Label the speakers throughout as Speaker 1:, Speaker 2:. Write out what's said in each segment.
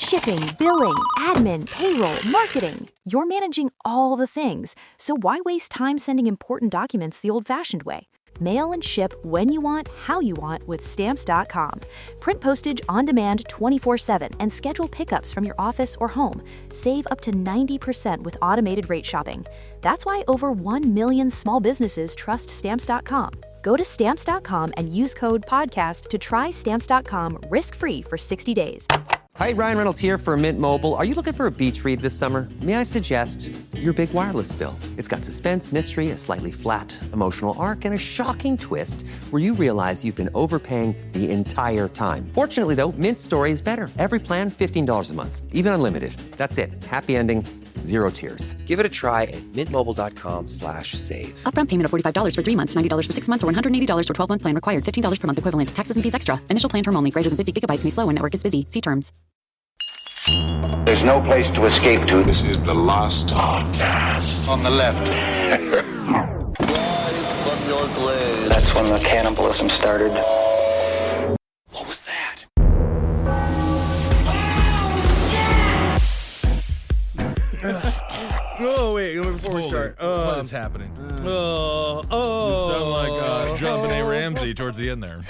Speaker 1: Shipping, billing, admin, payroll, marketing. You're managing all the things, so why waste time sending important documents the old-fashioned way? Mail and ship when you want, how you want with Stamps.com. Print postage on demand 24/7 and schedule pickups from your office or home. Save up to 90% with automated rate shopping. That's why over 1 million small businesses trust Stamps.com. Go to Stamps.com and use code PODCAST to try Stamps.com risk-free for 60 days.
Speaker 2: Hi, Ryan Reynolds here for Mint Mobile. Are you looking for a beach read this summer? May I suggest your big wireless bill? It's got suspense, mystery, a slightly flat, emotional arc, and a shocking twist where you realize you've been overpaying the entire time. Fortunately, though, Mint's story is better. Every plan, $15 a month. Even unlimited. That's it. Happy ending. Zero tears. Give it a try at mintmobile.com/save.
Speaker 3: Upfront payment of $45 for 3 months, $90 for 6 months, or $180 for 12-month plan required. $15 per month equivalent. Taxes and fees extra. Initial plan term only. Greater than 50 gigabytes may slow when network is busy. See terms.
Speaker 4: There's no place to escape to.
Speaker 5: This is the last podcast.
Speaker 4: On the left. That's when the cannibalism started.
Speaker 5: What was that?
Speaker 6: Oh, wait, before we start.
Speaker 7: What is happening? You sound like JonBenét Ramsey towards the end there.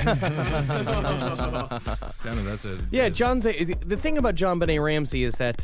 Speaker 7: That's it.
Speaker 6: Yeah, the thing about JonBenét Ramsey is that,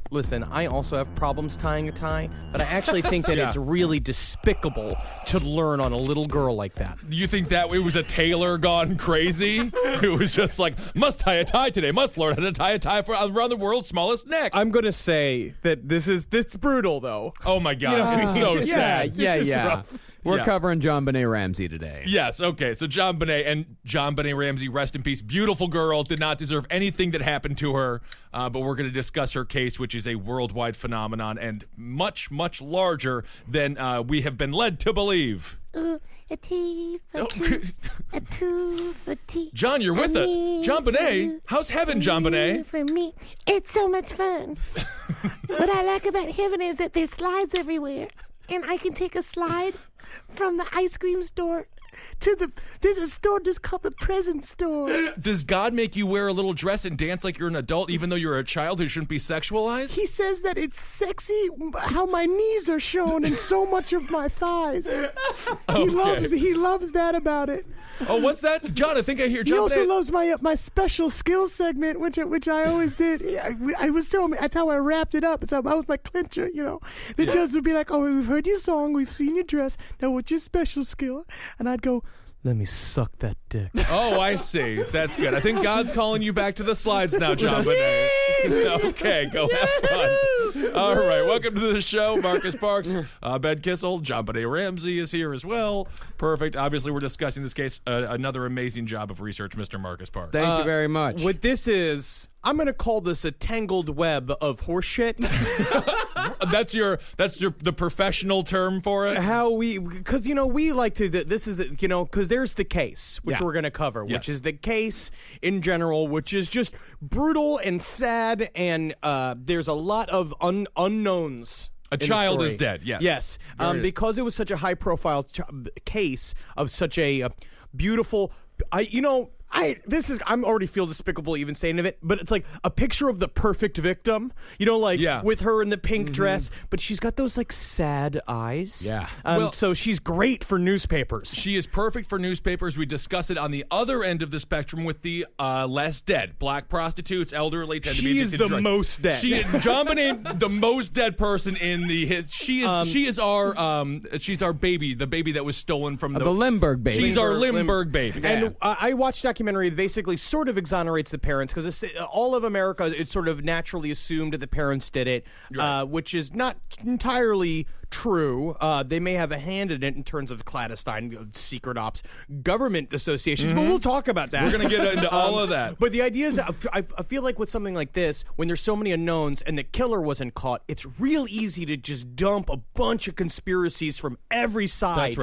Speaker 6: listen, I also have problems tying a tie, but I actually think that it's really despicable to learn on a little girl like that.
Speaker 7: You think that it was a tailor gone crazy? It was just like, must tie a tie today, must learn how to tie a tie for around the world's smallest neck.
Speaker 6: I'm going to say that this is brutal, though.
Speaker 7: Oh, my God. It's so sad.
Speaker 8: Yeah. We're covering JonBenét Ramsey today.
Speaker 7: Yes, okay. So JonBenét Ramsey, rest in peace. Beautiful girl, did not deserve anything that happened to her. But we're going to discuss her case, which is a worldwide phenomenon and much, much larger than we have been led to believe.
Speaker 9: A T for two, a two for T.
Speaker 7: John, you're with us. JonBenét, how's heaven, JonBenét?
Speaker 9: For me, it's so much fun. What I like about heaven is that there's slides everywhere. And I can take a slide from the ice cream store to there's a store just called the present store.
Speaker 7: Does God make you wear a little dress and dance like you're an adult even though you're a child who shouldn't be sexualized?
Speaker 9: He says that it's sexy how my knees are shown and so much of my thighs.
Speaker 7: Okay.
Speaker 9: He loves that about it.
Speaker 7: Oh, what's that? John, I think I hear JonBenét.
Speaker 9: He also loves my special skills segment, which I always did. I was so that's how I wrapped it up. So that was my clincher, you know. The judge would be like, "Oh, we've heard your song, we've seen your dress. Now, what's your special skill?" And I'd go, "Let me suck that dick."
Speaker 7: Oh, I see. That's good. I think God's calling you back to the slides now, JonBenét. Okay, go have fun. All right, welcome to the show. Marcus Parks, Ben Kissel, JonBenét Ramsey is here as well. Perfect. Obviously, we're discussing this case. Another amazing job of research, Mr. Marcus Parks.
Speaker 8: Thank you very much.
Speaker 6: What this is, I'm going to call this a tangled web of horseshit.
Speaker 7: That's the professional term for it.
Speaker 6: Because we like to. This is because there's the case which we're going to cover, which is the case in general, which is just brutal and sad, and there's a lot of unknowns.
Speaker 7: A child is dead. Yes.
Speaker 6: Yes. Because it was such a high-profile case of such a beautiful. I'm already feel despicable even saying of it, but it's like a picture of the perfect victim, with her in the pink dress, but she's got those like sad eyes.
Speaker 8: Yeah.
Speaker 6: So she's great for newspapers.
Speaker 7: She is perfect for newspapers. We discuss it on the other end of the spectrum with the less dead. Black prostitutes, elderly tend to be
Speaker 6: addicted to drugs. She is the most dead.
Speaker 7: JonBenét, the most dead person in she's our baby, the baby that was stolen from the
Speaker 8: Limburg baby.
Speaker 7: She's our Limburg baby.
Speaker 6: And I watched documentary that basically sort of exonerates the parents because all of America, it's sort of naturally assumed that the parents did it, which is not entirely true. They may have a hand in it in terms of clandestine, secret ops, government associations, but we'll talk about that.
Speaker 7: We're going to get into all of that.
Speaker 6: But the idea is, I feel like with something like this, when there's so many unknowns and the killer wasn't caught, it's real easy to just dump a bunch of conspiracies from every side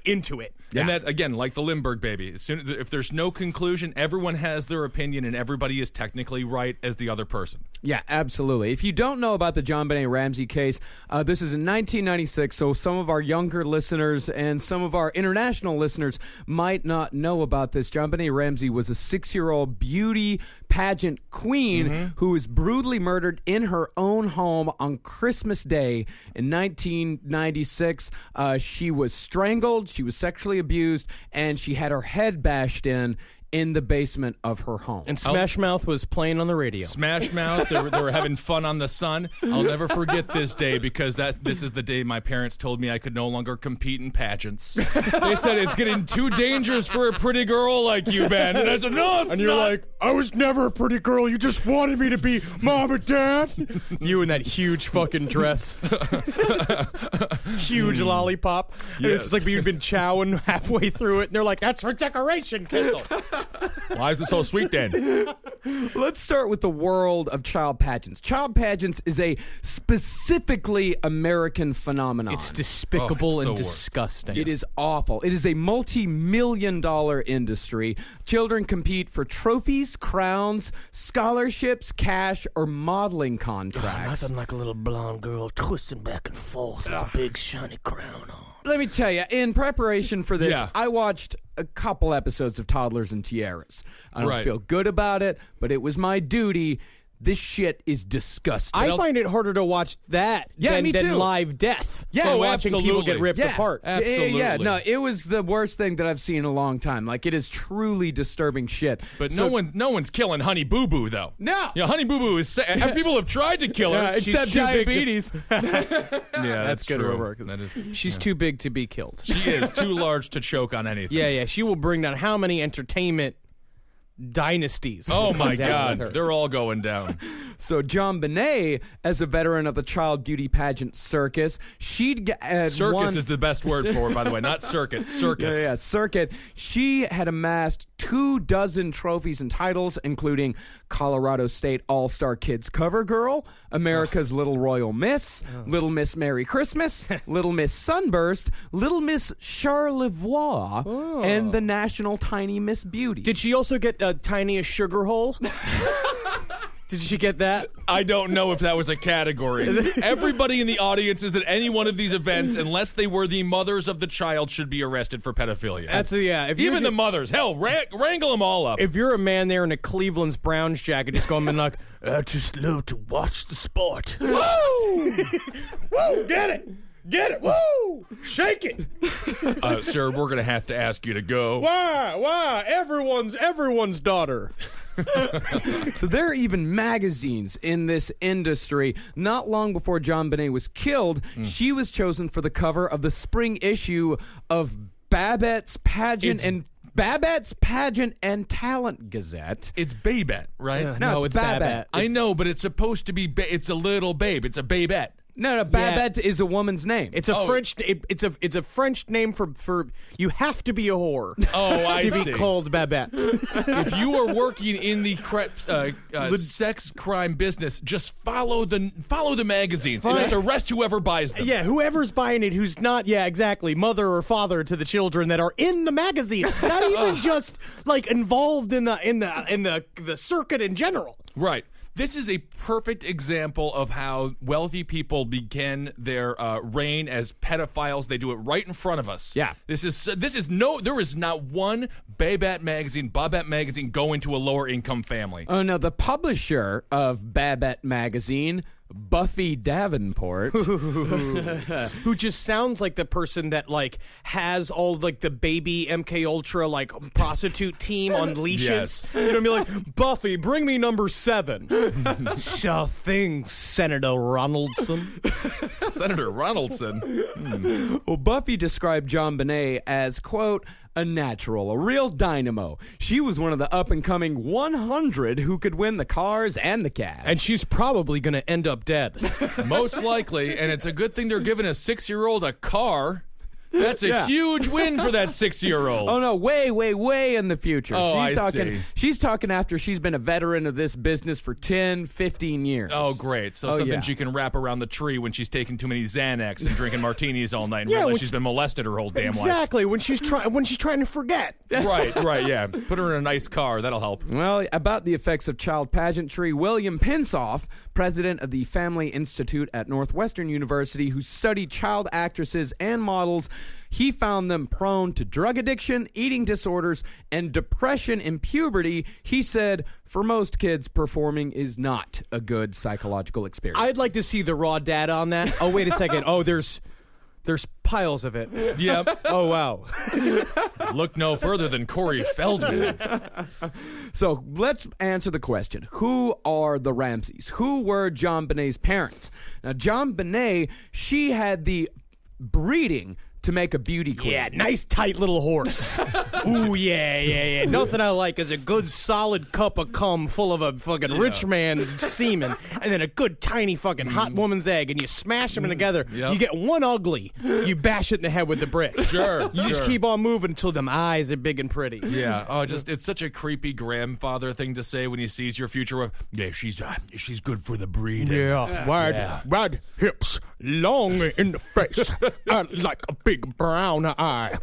Speaker 6: into it.
Speaker 7: And that, again, like the Lindbergh baby, if there's no conclusion, everyone has their opinion and everybody is technically right as the other person.
Speaker 8: Yeah, absolutely. If you don't know about the JonBenét Ramsey case, this is in 1996, so some of our younger listeners and some of our international listeners might not know about this. JonBenét Ramsey was a 6-year-old beauty pageant queen who was brutally murdered in her own home on Christmas Day in 1996. She was strangled, she was sexually abused, and she had her head bashed in the basement of her home.
Speaker 6: And Smash Mouth was playing on the radio.
Speaker 7: Smash Mouth, they were having fun on the sun. I'll never forget this day because this is the day my parents told me I could no longer compete in pageants. They said, it's getting too dangerous for a pretty girl like you, Ben. And I said, no, it's
Speaker 6: and you're
Speaker 7: not.
Speaker 6: like, I was never a pretty girl. You just wanted me to be mom and dad. You in that huge fucking dress. Huge lollipop. And it's like you've been chowing halfway through it. And they're like, that's for decoration, Kissel.
Speaker 7: Why is it so sweet then?
Speaker 8: Let's start with the world of child pageants. Child pageants is a specifically American phenomenon.
Speaker 6: It's despicable
Speaker 7: it's the
Speaker 6: and
Speaker 7: worst.
Speaker 6: disgusting.
Speaker 8: It is awful. It is a multi-million-dollar industry. Children compete for trophies, crowns, scholarships, cash, or modeling contracts.
Speaker 9: Nothing like a little blonde girl twisting back and forth with a big shiny crown on.
Speaker 8: Let me tell you, in preparation for this,
Speaker 7: Yeah.
Speaker 8: I watched a couple episodes of Toddlers and Tiaras. I don't
Speaker 7: Right.
Speaker 8: feel good about it, but it was my duty. This shit is disgusting.
Speaker 6: I find it harder to watch that
Speaker 8: me
Speaker 6: than
Speaker 8: too.
Speaker 6: live death.
Speaker 8: Yeah,
Speaker 6: than
Speaker 8: oh,
Speaker 6: watching people
Speaker 7: absolutely.
Speaker 6: get ripped apart.
Speaker 7: Absolutely.
Speaker 8: Yeah, no, it was the worst thing that I've seen in a long time. Like, it is truly disturbing shit.
Speaker 7: But
Speaker 8: So-
Speaker 7: no one's killing Honey Boo Boo, though.
Speaker 8: No.
Speaker 7: Yeah, Honey Boo Boo is people have tried to kill her.
Speaker 8: Yeah,
Speaker 7: She's
Speaker 8: except
Speaker 7: too big to-
Speaker 8: diabetes.
Speaker 7: Yeah, that's
Speaker 6: good
Speaker 7: true.
Speaker 6: to work.
Speaker 7: That is,
Speaker 6: She's too big to be killed.
Speaker 7: she is too large to choke on anything.
Speaker 6: Yeah, she will bring down how many entertainment dynasties?
Speaker 7: Oh
Speaker 6: will come
Speaker 7: my
Speaker 6: down
Speaker 7: God,
Speaker 6: with her.
Speaker 7: they're all going down.
Speaker 8: So JonBenét, as a veteran of the child beauty pageant circus, she'd
Speaker 7: Circus is the best word for it, by the way, not circuit. Circus.
Speaker 8: Yeah, circuit. She had amassed 24 trophies and titles, including Colorado State All-Star Kids Cover Girl, America's Little Royal Miss, Little Miss Merry Christmas, Little Miss Sunburst, Little Miss Charlevoix, and the National Tiny Miss Beauty.
Speaker 6: Did she also get tiniest sugar hole? Did she get that?
Speaker 7: I don't know if that was a category. Everybody in the audience is at any one of these events, unless they were the mothers of the child, should be arrested for pedophilia.
Speaker 6: If you're
Speaker 7: Even the mothers. Hell, wrangle them all up.
Speaker 6: If you're a man there in a Cleveland's Browns jacket, just going like, I just love to watch the sport. Woo! Woo! Get it! Get it! Woo! Shake it!
Speaker 7: Sir, we're going to have to ask you to go.
Speaker 6: Why? Everyone's daughter.
Speaker 8: So there are even magazines in this industry. Not long before JonBenét was killed, she was chosen for the cover of the spring issue of Babette's Pageant and Talent Gazette.
Speaker 7: It's Babette, right?
Speaker 8: No, it's Babette.
Speaker 7: I know, but it's supposed to be. It's a little babe. It's a Babette.
Speaker 8: No, Babette is a woman's name.
Speaker 6: It's a French. It's a French name for you have to be a whore.
Speaker 7: Oh, I
Speaker 6: to
Speaker 7: see.
Speaker 6: be called Babette.
Speaker 7: If you are working in the sex crime business, just follow the magazines and just arrest whoever buys them.
Speaker 6: Yeah, whoever's buying it, who's not, exactly, mother or father to the children that are in the magazine, not even just like involved in the circuit in general.
Speaker 7: Right. This is a perfect example of how wealthy people begin their reign as pedophiles. They do it right in front of us.
Speaker 8: Yeah.
Speaker 7: There is not one Babette magazine going to a lower income family.
Speaker 8: Oh, no, the publisher of Babette magazine, Buffy Davenport,
Speaker 6: Who just sounds like the person that like has all like the baby MK Ultra like prostitute team on leashes.
Speaker 7: Yes.
Speaker 6: You know what I mean? Like, Buffy, bring me number 7. Sure thing, Senator Ronaldson.
Speaker 7: Senator Ronaldson.
Speaker 8: Well, Buffy described JonBenét as, quote, a natural, a real dynamo. She was one of the up-and-coming 100 who could win the cars and the cash.
Speaker 6: And she's probably going to end up dead.
Speaker 7: Most likely, and it's a good thing they're giving a 6-year-old a car. That's a huge win for that 6-year-old.
Speaker 8: Oh, no, way in the future.
Speaker 7: Oh,
Speaker 8: she's
Speaker 7: I
Speaker 8: talking,
Speaker 7: see.
Speaker 8: She's talking after she's been a veteran of this business for 10, 15 years.
Speaker 7: Oh, great. So something she can wrap around the tree when she's taking too many Xanax and drinking martinis all night and realize she's been molested her whole damn life.
Speaker 6: Exactly, when she's trying to forget.
Speaker 7: Right, yeah. Put her in a nice car. That'll help.
Speaker 8: Well, about the effects of child pageantry, William Pinsoff, president of the Family Institute at Northwestern University, who studied child actresses and models, he found them prone to drug addiction, eating disorders, and depression in puberty. He said, for most kids, performing is not a good psychological experience.
Speaker 6: I'd like to see the raw data on that. Oh, wait a second. Oh, there's piles of it.
Speaker 7: Yep.
Speaker 6: Oh, wow.
Speaker 7: Look no further than Corey Feldman.
Speaker 8: So let's answer the question. Who are the Ramseys? Who were JonBenét's parents? Now, JonBenét, she had the breeding to make a beauty queen.
Speaker 6: Yeah, nice tight little horse. Ooh, yeah. Nothing I like is a good solid cup of cum full of a fucking rich man's semen, and then a good tiny fucking hot woman's egg, and you smash them together.
Speaker 7: Yep.
Speaker 6: You get one ugly. You bash it in the head with the brick.
Speaker 7: Sure.
Speaker 6: You just keep on moving until them eyes are big and pretty.
Speaker 7: Yeah. Oh, it's such a creepy grandfather thing to say when he sees your future. Yeah, she's good for the breed.
Speaker 6: Yeah, wide hips, long in the face, and like a big brown eye.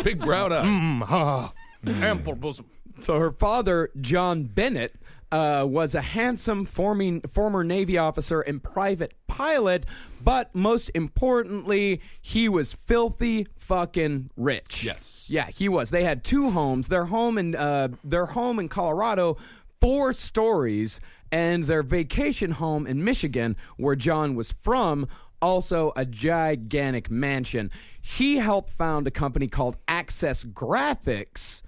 Speaker 7: Big brown eye.
Speaker 6: Ample bosom.
Speaker 8: So her father, JonBenét, was a handsome former Navy officer and private pilot, but most importantly, he was filthy fucking rich.
Speaker 7: Yes.
Speaker 8: Yeah, he was. They had 2 homes. Their home in Colorado, 4 stories, and their vacation home in Michigan, where John was from, also a gigantic mansion. He helped found a company called Access Graphics,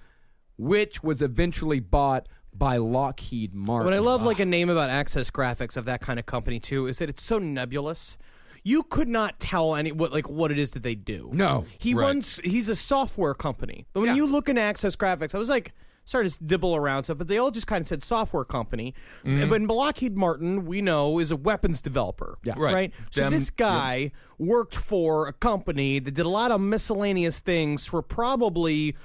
Speaker 8: which was eventually bought by Lockheed Martin.
Speaker 6: What I love, like a name about Access Graphics of that kind of company too, is that it's so nebulous. You could not tell what it is that they do.
Speaker 8: No.
Speaker 6: He's a software company. But when you look in Access Graphics, I was like, started to dibble around stuff, but they all just kind of said software company. But Lockheed Martin, we know, is a weapons developer.
Speaker 8: Yeah.
Speaker 6: Right? So this guy worked for a company that did a lot of miscellaneous things for probably,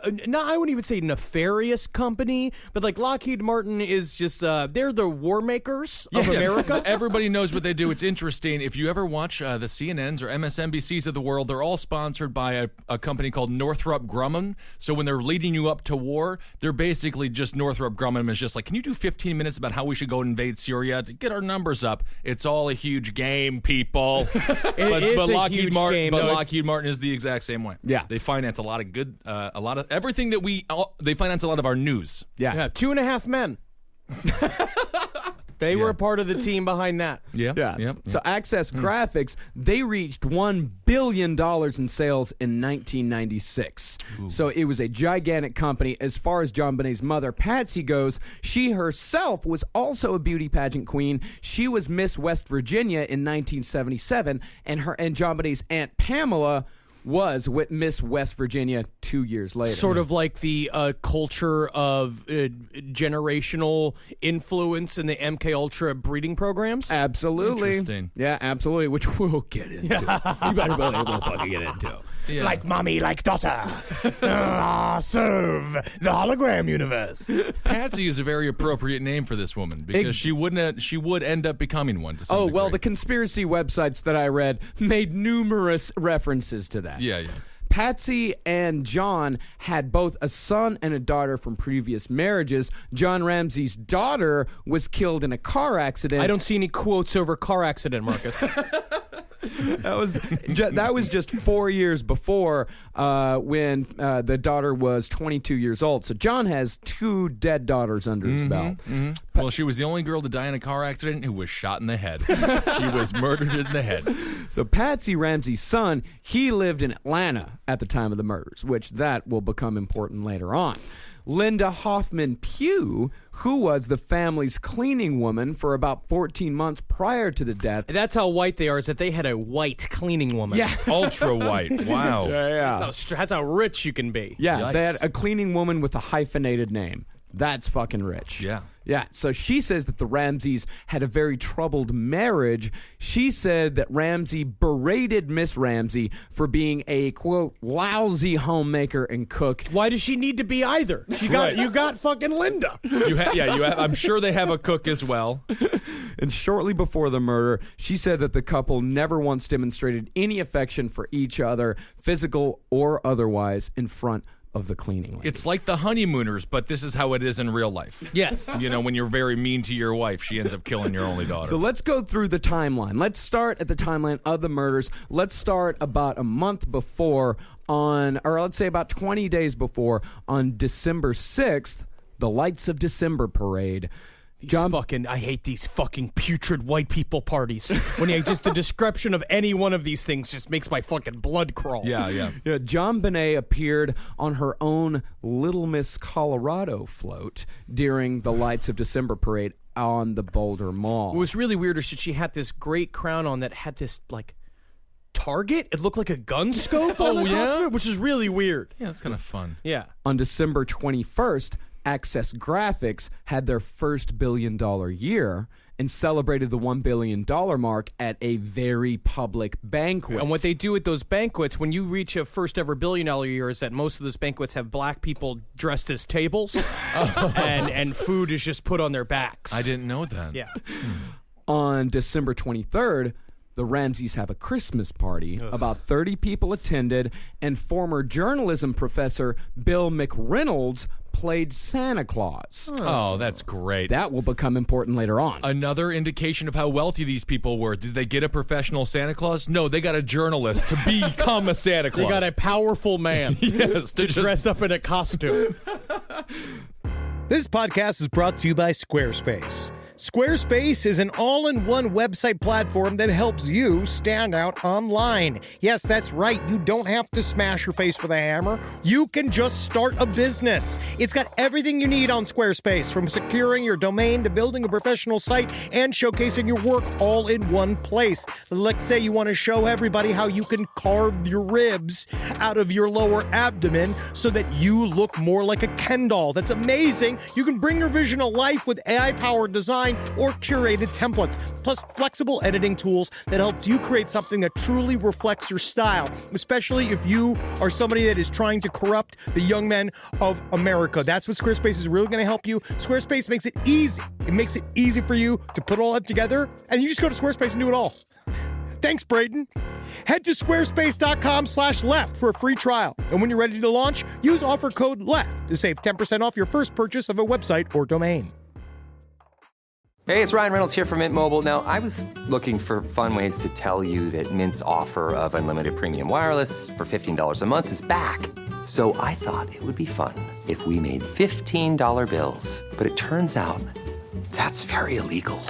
Speaker 6: I wouldn't even say nefarious company, but like Lockheed Martin is just, they're the war makers of America.
Speaker 7: Everybody knows what they do. It's interesting. If you ever watch the CNNs or MSNBCs of the world, they're all sponsored by a company called Northrop Grumman. So when they're leading you up to war, they're basically just Northrop Grumman is just like, can you do 15 minutes about how we should go invade Syria to get our numbers up? It's all a huge game, people. But Lockheed Martin is the exact same way.
Speaker 8: Yeah.
Speaker 7: They finance a lot of good, a lot of everything that they finance a lot of our news.
Speaker 8: Yeah.
Speaker 6: 2.5 Men. They were a part of the team behind that.
Speaker 8: Yeah. So Access Graphics, they reached $1 billion in sales in 1996. Ooh. So it was a gigantic company. As far as JonBenét's mother, Patsy, goes, she herself was also a beauty pageant queen. She was Miss West Virginia in 1977, and JonBenét's Aunt Pamela was with Miss West Virginia 2 years later.
Speaker 6: Sort of like the culture of generational influence in the MK Ultra breeding programs.
Speaker 8: Absolutely.
Speaker 7: Interesting.
Speaker 8: Yeah, absolutely, which we'll get into. You better believe we'll fucking get into.
Speaker 6: Yeah. Like mommy, like daughter. Serve the hologram universe.
Speaker 7: Patsy is a very appropriate name for this woman because she would end up becoming one to some degree.
Speaker 8: The conspiracy websites that I read made numerous references to that.
Speaker 7: Yeah.
Speaker 8: Patsy and John had both a son and a daughter from previous marriages. John Ramsey's daughter was killed in a car accident.
Speaker 6: I don't see any quotes over car accident, Marcus.
Speaker 8: That was just 4 years before when the daughter was 22 years old. So John has 2 dead daughters under his belt.
Speaker 7: Mm-hmm. Well, she was the only girl to die in a car accident who was shot in the head. She was murdered in the head.
Speaker 8: So Patsy Ramsey's son, he lived in Atlanta at the time of the murders, which that will become important later on. Linda Hoffman Pugh, who was the family's cleaning woman for about 14 months prior to the death.
Speaker 6: That's how white they are, is that they had a white cleaning woman.
Speaker 8: Yeah.
Speaker 7: Ultra white. Wow.
Speaker 8: Yeah.
Speaker 6: That's how rich you can be.
Speaker 8: Yeah,
Speaker 7: Yikes.
Speaker 8: they had a cleaning woman with a hyphenated name. That's fucking rich.
Speaker 7: Yeah.
Speaker 8: Yeah, so she says that the Ramseys had a very troubled marriage. She said that Ramsey berated Miss Ramsey for being a, quote, lousy homemaker and cook.
Speaker 6: Why does she need to be either? You got fucking Linda.
Speaker 7: You have. I'm sure they have a cook as well.
Speaker 8: And shortly before the murder, she said that the couple never once demonstrated any affection for each other, physical or otherwise, in front of the cleaning lady.
Speaker 7: It's like the honeymooners, but this is how it is in real life.
Speaker 6: Yes.
Speaker 7: When you're very mean to your wife, she ends up killing your only daughter.
Speaker 8: So let's go through the timeline. Let's start at the timeline of the murders. Let's start about a month before let's say about 20 days before, on December 6th, the Lights of December parade.
Speaker 6: I hate these fucking putrid white people parties. Just the description of any one of these things just makes my fucking blood crawl.
Speaker 7: Yeah.
Speaker 8: JonBenét appeared on her own Little Miss Colorado float during the Lights of December parade on the Boulder Mall.
Speaker 6: What was really weird is that she had this great crown on that had this, like, target. It looked like a gun scope on the top of it, which is really weird.
Speaker 7: Yeah, it's kind of fun.
Speaker 6: Yeah.
Speaker 8: On December 21st, Access Graphics had their first $1 billion year and celebrated the $1 billion mark at a very public banquet.
Speaker 6: And what they do at those banquets, when you reach a first ever $1 billion year, is that most of those banquets have black people dressed as tables, and food is just put on their backs.
Speaker 7: I didn't know that.
Speaker 6: Yeah.
Speaker 8: On December 23rd, the Ramseys have a Christmas party. Ugh. About 30 people attended, and former journalism professor Bill McReynolds played Santa Claus.
Speaker 7: Oh, that's great.
Speaker 8: That will become important later on.
Speaker 7: Another indication of how wealthy these people were. Did they get a professional Santa Claus? No, they got a journalist to become a Santa Claus.
Speaker 6: They got a powerful man to dress up in a costume.
Speaker 10: This podcast is brought to you by Squarespace. Squarespace is an all-in-one website platform that helps you stand out online. Yes, that's right. You don't have to smash your face with a hammer. You can just start a business. It's got everything you need on Squarespace, from securing your domain to building a professional site and showcasing your work all in one place. Let's say you want to show everybody how you can carve your ribs out of your lower abdomen so that you look more like a Ken doll. That's amazing. You can bring your vision to life with AI-powered design or curated templates, plus flexible editing tools that helps you create something that truly reflects your style, especially if you are somebody that is trying to corrupt the young men of America. That's what Squarespace is really going to help you. Squarespace makes it easy. It makes it easy for you to put all that together, and you just go to Squarespace and do it all. Thanks, Braden. Head to squarespace.com/left for a free trial. And when you're ready to launch, use offer code LEFT to save 10% off your first purchase of a website or domain.
Speaker 2: Hey, it's Ryan Reynolds here from Mint Mobile. Now, I was looking for fun ways to tell you that Mint's offer of unlimited premium wireless for $15 a month is back. So I thought it would be fun if we made $15 bills. But it turns out that's very illegal.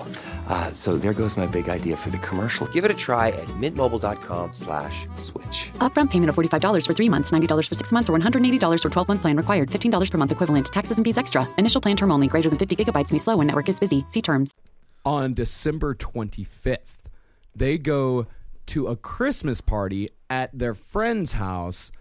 Speaker 2: So there goes my big idea for the commercial. Give it a try at mintmobile.com/switch.
Speaker 3: Upfront payment of $45 for 3 months, $90 for 6 months, or $180 for 12-month plan required. $15 per month equivalent. Taxes and fees extra. Initial plan term only. Greater than 50 gigabytes may slow when network is busy. See terms.
Speaker 8: On December 25th, they go to a Christmas party at their friend's house.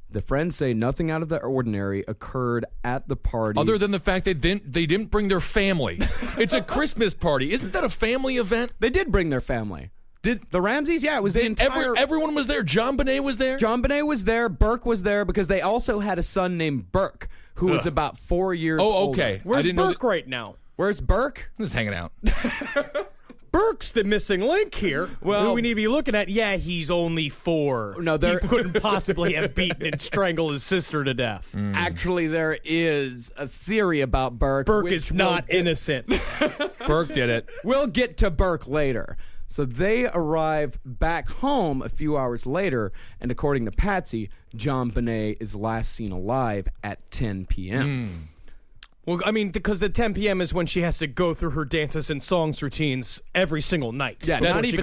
Speaker 8: The friends say nothing out of the ordinary occurred at the party.
Speaker 7: Other than the fact they didn't bring their family. It's a Christmas party. Isn't that a family event?
Speaker 8: They did bring their family. Did the Ramseys? Yeah, it was the entire...
Speaker 7: Everyone was there. JonBenét was there?
Speaker 8: JonBenét was there. Burke was there because they also had a son named Burke who was about 4 years old.
Speaker 7: Oh, okay.
Speaker 6: Where's Burke right now?
Speaker 8: Where's Burke?
Speaker 7: Just hanging out.
Speaker 6: Burke's the missing link here. Well, who we need to be looking at. Yeah, he's only 4.
Speaker 8: No,
Speaker 6: he couldn't possibly have beaten and strangled his sister to death.
Speaker 8: Actually, there is a theory about Burke.
Speaker 6: Burke is not innocent.
Speaker 7: Burke did it.
Speaker 8: We'll get to Burke later. So they arrive back home a few hours later, and according to Patsy, JonBenét is last seen alive at 10 p.m.
Speaker 6: Well, I mean, because the 10 p.m. is when she has to go through her dances and songs routines every single night.
Speaker 8: Yeah, not even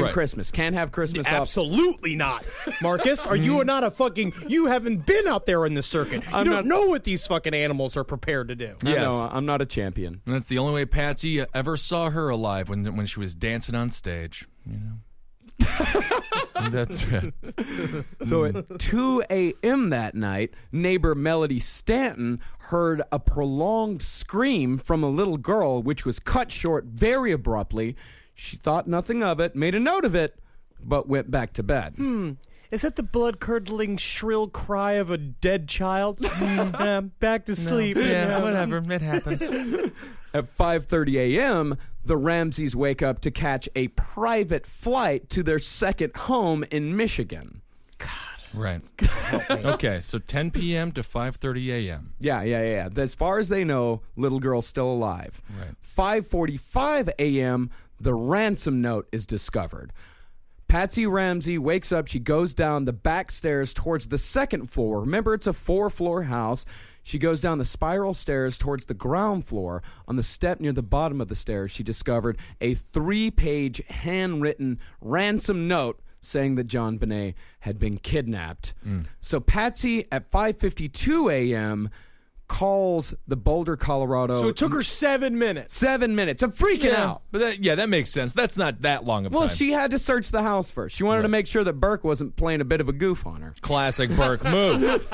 Speaker 8: Christmas. Can't have Christmas
Speaker 6: Absolutely not. Marcus, are you not a fucking... You haven't been out there in the circuit. You don't know what these fucking animals are prepared to do.
Speaker 8: Yes. No, I'm not a champion.
Speaker 7: And that's the only way Patsy ever saw her alive, when she was dancing on stage, you know? That's it.
Speaker 8: So at 2 a.m. that night, neighbor Melody Stanton heard a prolonged scream from a little girl, which was cut short very abruptly. She thought nothing of it, made a note of it, but went back to bed.
Speaker 6: Is that the blood-curdling, shrill cry of a dead child? Back to sleep.
Speaker 7: Yeah, whatever. It happens.
Speaker 8: At 5:30 a.m., the Ramseys wake up to catch a private flight to their second home in Michigan.
Speaker 7: Right. Okay, so 10 p.m. to 5:30 a.m.
Speaker 8: Yeah. As far as they know, little girl's still alive.
Speaker 7: Right.
Speaker 8: 5:45 a.m., the ransom note is discovered. Patsy Ramsey wakes up. She goes down the back stairs towards the second floor. Remember, it's a 4-floor house. She goes down the spiral stairs towards the ground floor. On the step near the bottom of the stairs, she discovered a 3-page handwritten ransom note saying that JonBenét had been kidnapped. So Patsy, at 5:52 a.m., calls the Boulder, Colorado.
Speaker 6: So it took her 7 minutes.
Speaker 8: 7 minutes. I'm freaking out.
Speaker 7: But that makes sense. That's not that long of time.
Speaker 8: Well, she had to search the house first. She wanted to make sure that Burke wasn't playing a bit of a goof on her.
Speaker 7: Classic Burke move.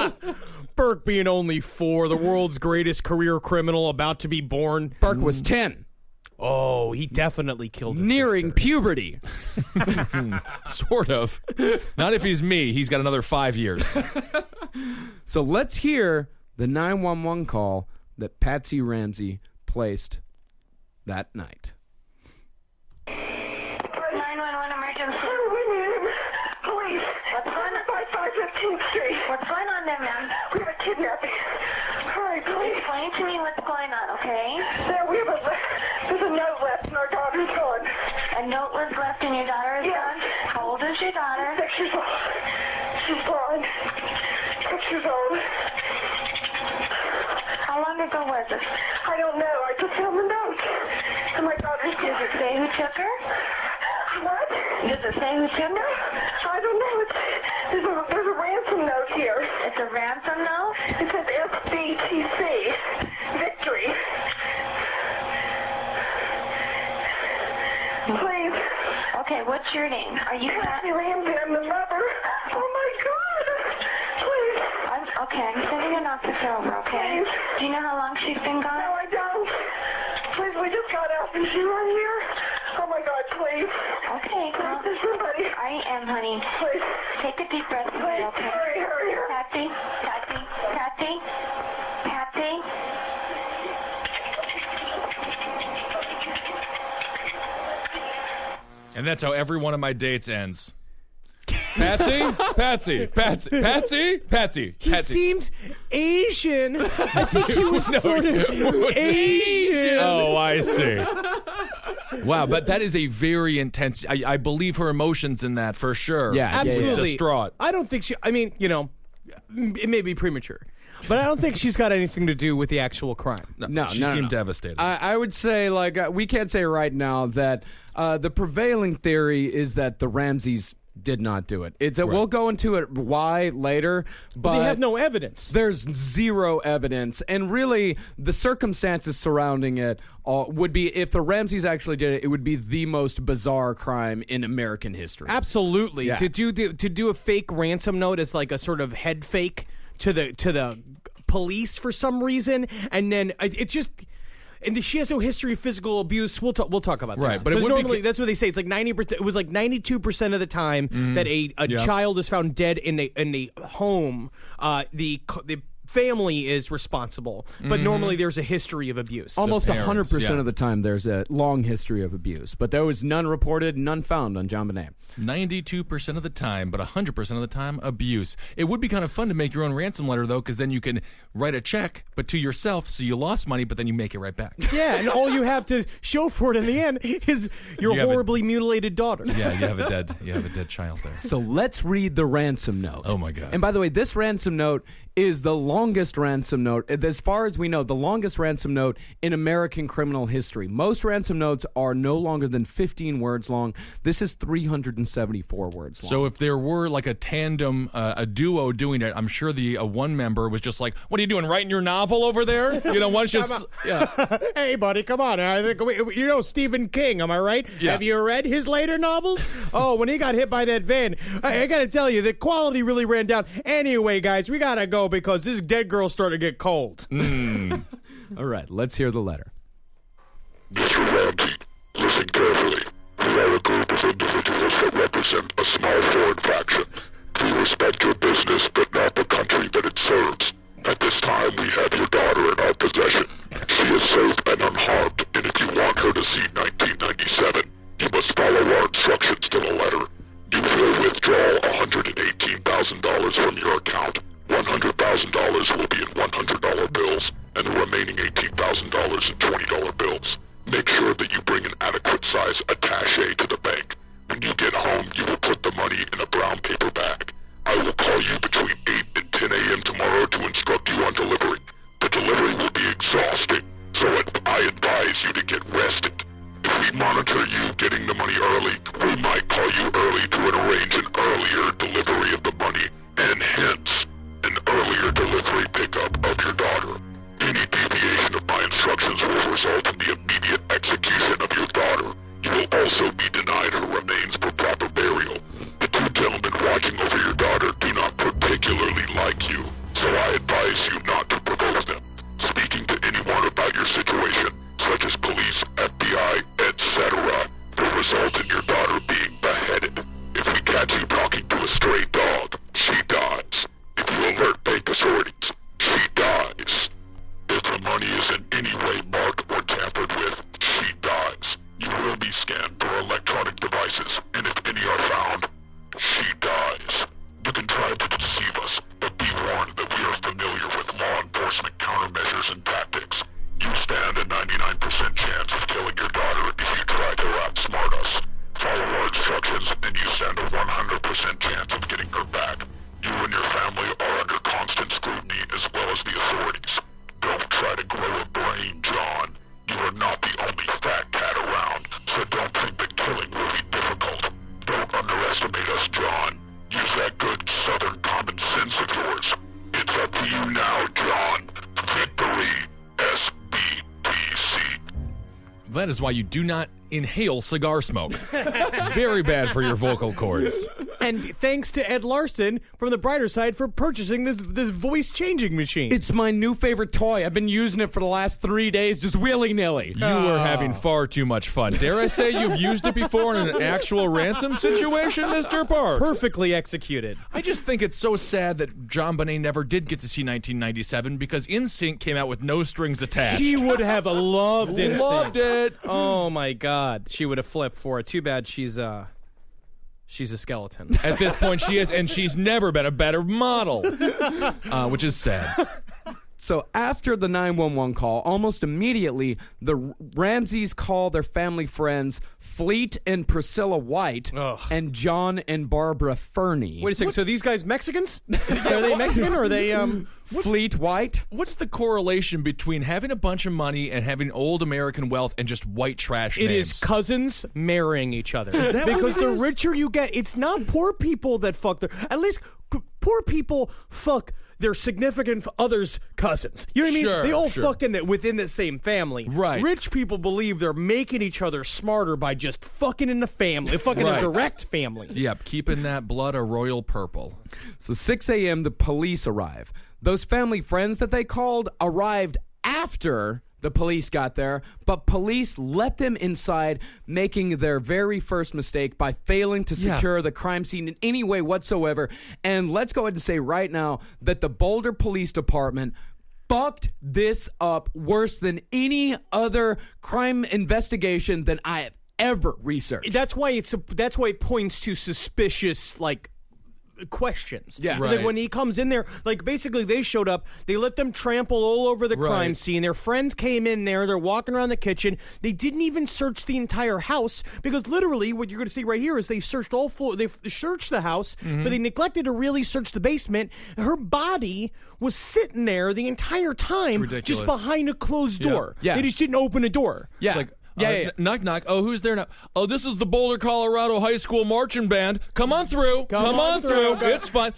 Speaker 6: Burke being only 4, the world's greatest career criminal about to be born.
Speaker 8: Burke was 10.
Speaker 6: Oh, he definitely killed his
Speaker 8: Nearing
Speaker 6: sister.
Speaker 8: puberty.
Speaker 7: Sort of. Not if he's me. He's got another 5 years.
Speaker 8: So let's hear the 911 call that Patsy Ramsey placed that night.
Speaker 11: 911 emergency. Police. What's going on? 515th Street. What's going on there, ma'am? We have a kidnapping. Hurry, please. Explain to me what's going on, okay? There's a note left and our daughter's gone. A note was left and your daughter is gone? How old is your daughter? 6 years old. She's gone. 6 years old. How long ago was it? I don't know. I just found the note. And my daughter's gone. Does it say who took her? What? Does it say who took her? I don't know. There's a ransom note here. It's a ransom note? It says SBTC. Victory. Please. Okay, what's your name? Are you Patsy Ramsey? I'm the mother. Oh my God. Please. I'm sending an officer over, okay? Please. Do you know how long she's been gone? No, I don't. Please, we just got out. Is she right here? Oh my God, please. Okay, well, there's somebody. I am, honey. Please. Take a deep breath. Please, okay? Hurry. Patsy.
Speaker 7: And that's how every one of my dates ends. Patsy.
Speaker 6: He seemed Asian. I think he was sort of Asian.
Speaker 7: Oh, I see. Wow, but that is a very intense. I believe her emotions in that for sure.
Speaker 8: Yeah,
Speaker 6: absolutely.
Speaker 7: Distraught.
Speaker 6: I don't think she. I mean, it may be premature, but I don't think she's got anything to do with the actual crime.
Speaker 8: No,
Speaker 7: she seemed devastated.
Speaker 8: I would say, we can't say right now that the prevailing theory is that the Ramseys did not do it. Right. We'll go into it why later, but
Speaker 6: they have no evidence.
Speaker 8: There's zero evidence, and really the circumstances surrounding it would be, if the Ramseys actually did it, it would be the most bizarre crime in American history.
Speaker 6: Absolutely.
Speaker 8: Yeah.
Speaker 6: To do a fake ransom note as like a sort of head fake to the police for some reason, and then it just. And she has no history of physical abuse. We'll talk about this.
Speaker 7: Right, but
Speaker 6: normally that's what they say. It's like 90%. It was like 92% of the time that a child is found dead in a home. The family is responsible, but normally there's a history of abuse.
Speaker 8: Almost 100% of the time there's a long history of abuse, but there was none reported, none found on JonBenét.
Speaker 7: 92% of the time, but 100% of the time, abuse. It would be kind of fun to make your own ransom letter, though, because then you can write a check, but to yourself, so you lost money, but then you make it right back.
Speaker 6: Yeah, and all you have to show for it in the end is your horribly mutilated daughter.
Speaker 7: Yeah, you have a dead child there.
Speaker 8: So let's read the ransom note.
Speaker 7: Oh, my God.
Speaker 8: And by the way, this ransom note is the longest ransom note, as far as we know, the longest ransom note in American criminal history. Most ransom notes are no longer than 15 words long. This is 374 words long.
Speaker 7: So if there were like a tandem, a duo doing it, I'm sure the one member was just like, what are you doing, writing your novel over there? One's just... Yeah.
Speaker 6: Hey, buddy, come on. I think you know Stephen King, am I right?
Speaker 7: Yeah.
Speaker 6: Have you read his later novels? Oh, when he got hit by that van, I got to tell you, the quality really ran down. Anyway, guys, we got to go because this dead girl's starting to get cold.
Speaker 8: All right, let's hear the letter.
Speaker 5: Mr. Ramsey, listen carefully. We are a group of individuals that represent a small foreign faction. We respect your business, but not the country that it serves. At this time, we have your daughter in our possession. She is safe and unharmed, and if you want her to see 1997, you must follow our instructions to the letter. You will withdraw $118,000 from your account. $100,000 will be in $100 bills, and the remaining $18,000 in $20 bills. Make sure that you bring an adequate size attaché to the bank. When you get home, you will put the money in a brown paper bag. I will call you between 8 and 10 a.m. tomorrow to instruct you on delivery. The delivery will be exhausting, so I advise you to get rested. If we monitor you getting the money early, we might call you early to arrange an earlier delivery of the money, and hence, an earlier delivery pickup of your daughter. Any deviation of my instructions will result in the immediate execution of your daughter. You will also be denied her remains for proper burial. The two gentlemen watching over your daughter do not particularly like you, so I advise you not to provoke them. Speaking to anyone about your situation, such as police, FBI, etc., will result in your daughter being beheaded. If we catch you talking to a stray dog, she dies. If you alert bank authorities, she dies. If the money is in any way marked or tampered with, she dies. You will be scanned for electronic devices, and if any are found, she dies. You can try to deceive us, but be warned that we are familiar with law enforcement countermeasures and tactics. You stand a 99% chance of killing your daughter if you try to outsmart us. Follow our instructions, and you stand a 100% chance of getting her back. You and your family are under constant scrutiny as well as the authorities. Don't try to grow a brain, John. You are not the only fat cat around, so don't think that killing will be difficult. Don't underestimate us, John. Use that good southern common sense of yours. It's up to you now, John. Victory, SBTC.
Speaker 7: That is why you do not inhale cigar smoke. It's very bad for your vocal cords.
Speaker 6: And thanks to Ed Larson from The Brighter Side for purchasing this voice-changing machine.
Speaker 8: It's my new favorite toy. I've been using it for the last 3 days, just willy-nilly.
Speaker 7: You were having far too much fun. Dare I say you've used it before in an actual ransom situation, Mr. Parks?
Speaker 6: Perfectly executed.
Speaker 7: I just think it's so sad that JonBenét never did get to see 1997 because NSYNC came out with no strings attached.
Speaker 6: She would have loved it.
Speaker 7: Loved it.
Speaker 6: Oh, my God. She would have flipped for it. Too bad she's a skeleton.
Speaker 7: At this point, she is, and she's never been a better model, which is sad.
Speaker 8: So after the 911 call, almost immediately, the Ramseys call their family friends Fleet and Priscilla White and John and Barbara Fernie.
Speaker 6: Wait a second. So these guys Mexicans? Are they Mexican or are they
Speaker 8: Fleet White?
Speaker 7: What's the correlation between having a bunch of money and having old American wealth and just white trash names?
Speaker 6: It is cousins marrying each other.
Speaker 7: Because
Speaker 6: the richer you get, it's not poor people that fuck their... At least poor people fuck their significant other's cousins. You know what I mean?
Speaker 7: Sure,
Speaker 6: they all
Speaker 7: sure.
Speaker 6: fuck within the same family.
Speaker 7: Right.
Speaker 6: Rich people believe they're making each other smarter by just fucking in the family, fucking a direct family.
Speaker 7: Yep, keeping that blood a royal purple.
Speaker 8: So 6 a.m., the police arrive. Those family friends that they called arrived after the police got there, but police let them inside, making their very first mistake by failing to secure the crime scene in any way whatsoever. And let's go ahead and say right now that the Boulder Police Department fucked this up worse than any other crime investigation that I have ever researched.
Speaker 6: That's why it points to suspicious, like, questions.
Speaker 8: Yeah.
Speaker 6: It's
Speaker 7: Right.
Speaker 6: like when he comes in there, like basically they showed up, they let them trample all over the crime
Speaker 7: Right.
Speaker 6: scene. Their friends came in there, they're walking around the kitchen. They didn't even search the entire house because literally what you're going to see right here is they searched they searched the house, but they neglected to really search the basement. Her body was sitting there the entire time
Speaker 7: Ridiculous.
Speaker 6: just behind a closed door.
Speaker 8: Yeah.
Speaker 6: They just didn't open a door.
Speaker 8: Yeah.
Speaker 7: It's like,
Speaker 8: yeah.
Speaker 7: knock, knock. Oh, who's there now? Oh, this is the Boulder, Colorado High School Marching Band. Come on through. Come on through. It's fun.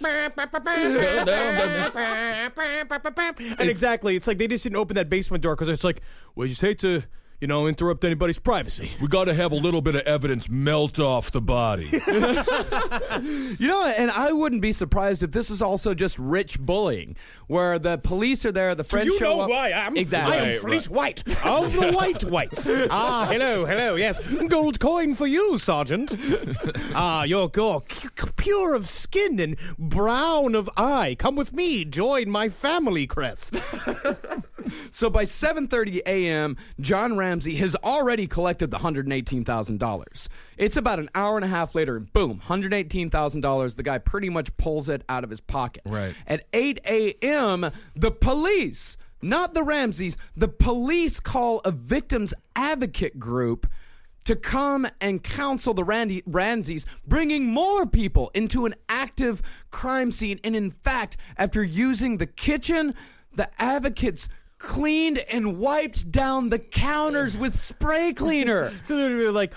Speaker 6: And exactly, it's like they just didn't open that basement door because it's like, we just hate to, interrupt anybody's privacy.
Speaker 7: We got to have a little bit of evidence melt off the body.
Speaker 8: And I wouldn't be surprised if this is also just rich bullying, where the police are there, the friends show up.
Speaker 6: I am?
Speaker 8: Exactly.
Speaker 6: I am Fleece White of the Whites. Hello, yes. Gold coin for you, Sergeant. You're pure of skin and brown of eye. Come with me, join my family crest.
Speaker 8: So by 7:30 a.m., John Ramsey has already collected the $118,000. It's about an hour and a half later, and boom, $118,000. The guy pretty much pulls it out of his pocket.
Speaker 7: Right.
Speaker 8: At 8 a.m., the police, not the Ramseys, the police call a victims advocate group to come and counsel the Ramseys, bringing more people into an active crime scene. And in fact, after using the kitchen, the advocates cleaned and wiped down the counters with spray cleaner.
Speaker 6: So they were like,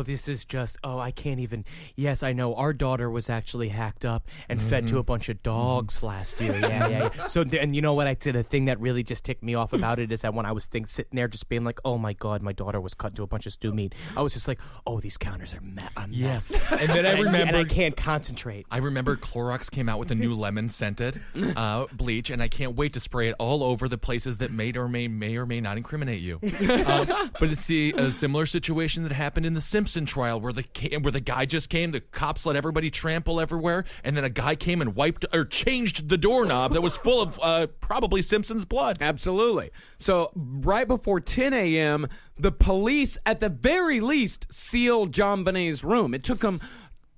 Speaker 6: this is just, I can't even. Yes, I know. Our daughter was actually hacked up and fed to a bunch of dogs last year. Yeah. So, and you know what? The thing that really just ticked me off about it is that when I was sitting there just being like, oh my God, my daughter was cut to a bunch of stew meat, I was just like, these counters are a mess.
Speaker 7: And then I remember.
Speaker 6: And I can't concentrate.
Speaker 7: I remember Clorox came out with a new lemon scented bleach, and I can't wait to spray it all over the places that may or may not incriminate you. But it's a similar situation that happened in the Simpson trial where the guy just came, the cops let everybody trample everywhere, and then a guy came and changed the doorknob that was full of probably Simpson's blood.
Speaker 8: Absolutely. So right before 10 a.m., the police, at the very least, sealed JonBenét's room. It took them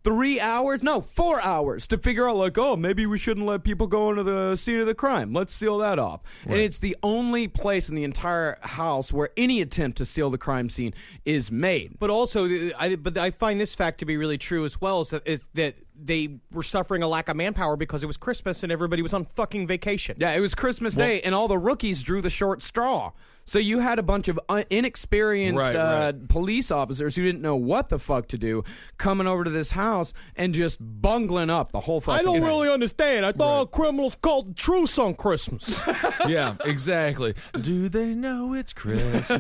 Speaker 8: 4 hours to figure out, maybe we shouldn't let people go into the scene of the crime. Let's seal that off. Right. And it's the only place in the entire house where any attempt to seal the crime scene is made.
Speaker 6: But also, I find this fact to be really true as well, is that they were suffering a lack of manpower because it was Christmas and everybody was on fucking vacation.
Speaker 8: Yeah, it was Christmas Day, and all the rookies drew the short straw. So you had a bunch of inexperienced police officers who didn't know what the fuck to do coming over to this house and just bungling up the whole fucking
Speaker 6: I don't really understand. I thought criminals called the truce on Christmas.
Speaker 7: Yeah, exactly. Do they know it's Christmas?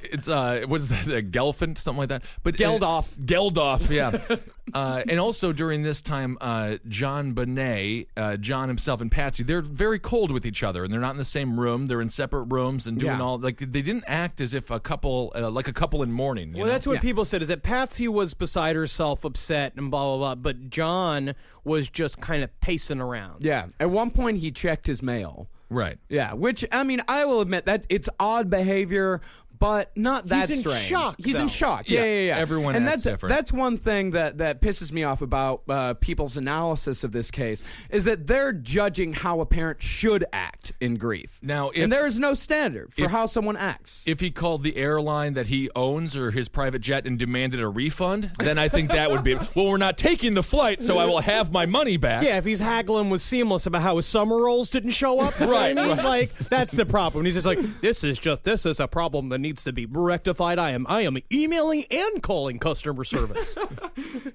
Speaker 7: It's what's that? Gelfand, something like that. But Geldof, yeah. And also during this time, JonBenét, John himself and Patsy, they're very cold with each other, and they're not in the same room. They're in separate rooms and doing they didn't act as if a couple, like a couple in mourning.
Speaker 6: Well, that's what people said, is that Patsy was beside herself, upset, and blah, blah, blah, but John was just kind of pacing around.
Speaker 8: Yeah. At one point, he checked his mail.
Speaker 7: Right.
Speaker 8: Yeah, which, I will admit that it's odd behavior, but not that
Speaker 6: He's in
Speaker 8: strange.
Speaker 6: shock,
Speaker 8: He's
Speaker 6: though.
Speaker 8: in shock. Yeah.
Speaker 7: Everyone
Speaker 8: and
Speaker 7: acts different.
Speaker 8: That's one thing that pisses me off about people's analysis of this case, is that they're judging how a parent should act in grief.
Speaker 7: Now,
Speaker 8: and there is no standard for how someone acts.
Speaker 7: If he called the airline that he owns or his private jet and demanded a refund, then I think that would be, we're not taking the flight, so I will have my money back.
Speaker 6: Yeah, if he's haggling with Seamless about how his summer rolls didn't show up, right? Like, that's the problem. He's just like, this is a problem that needs to be rectified. I am emailing and calling customer service.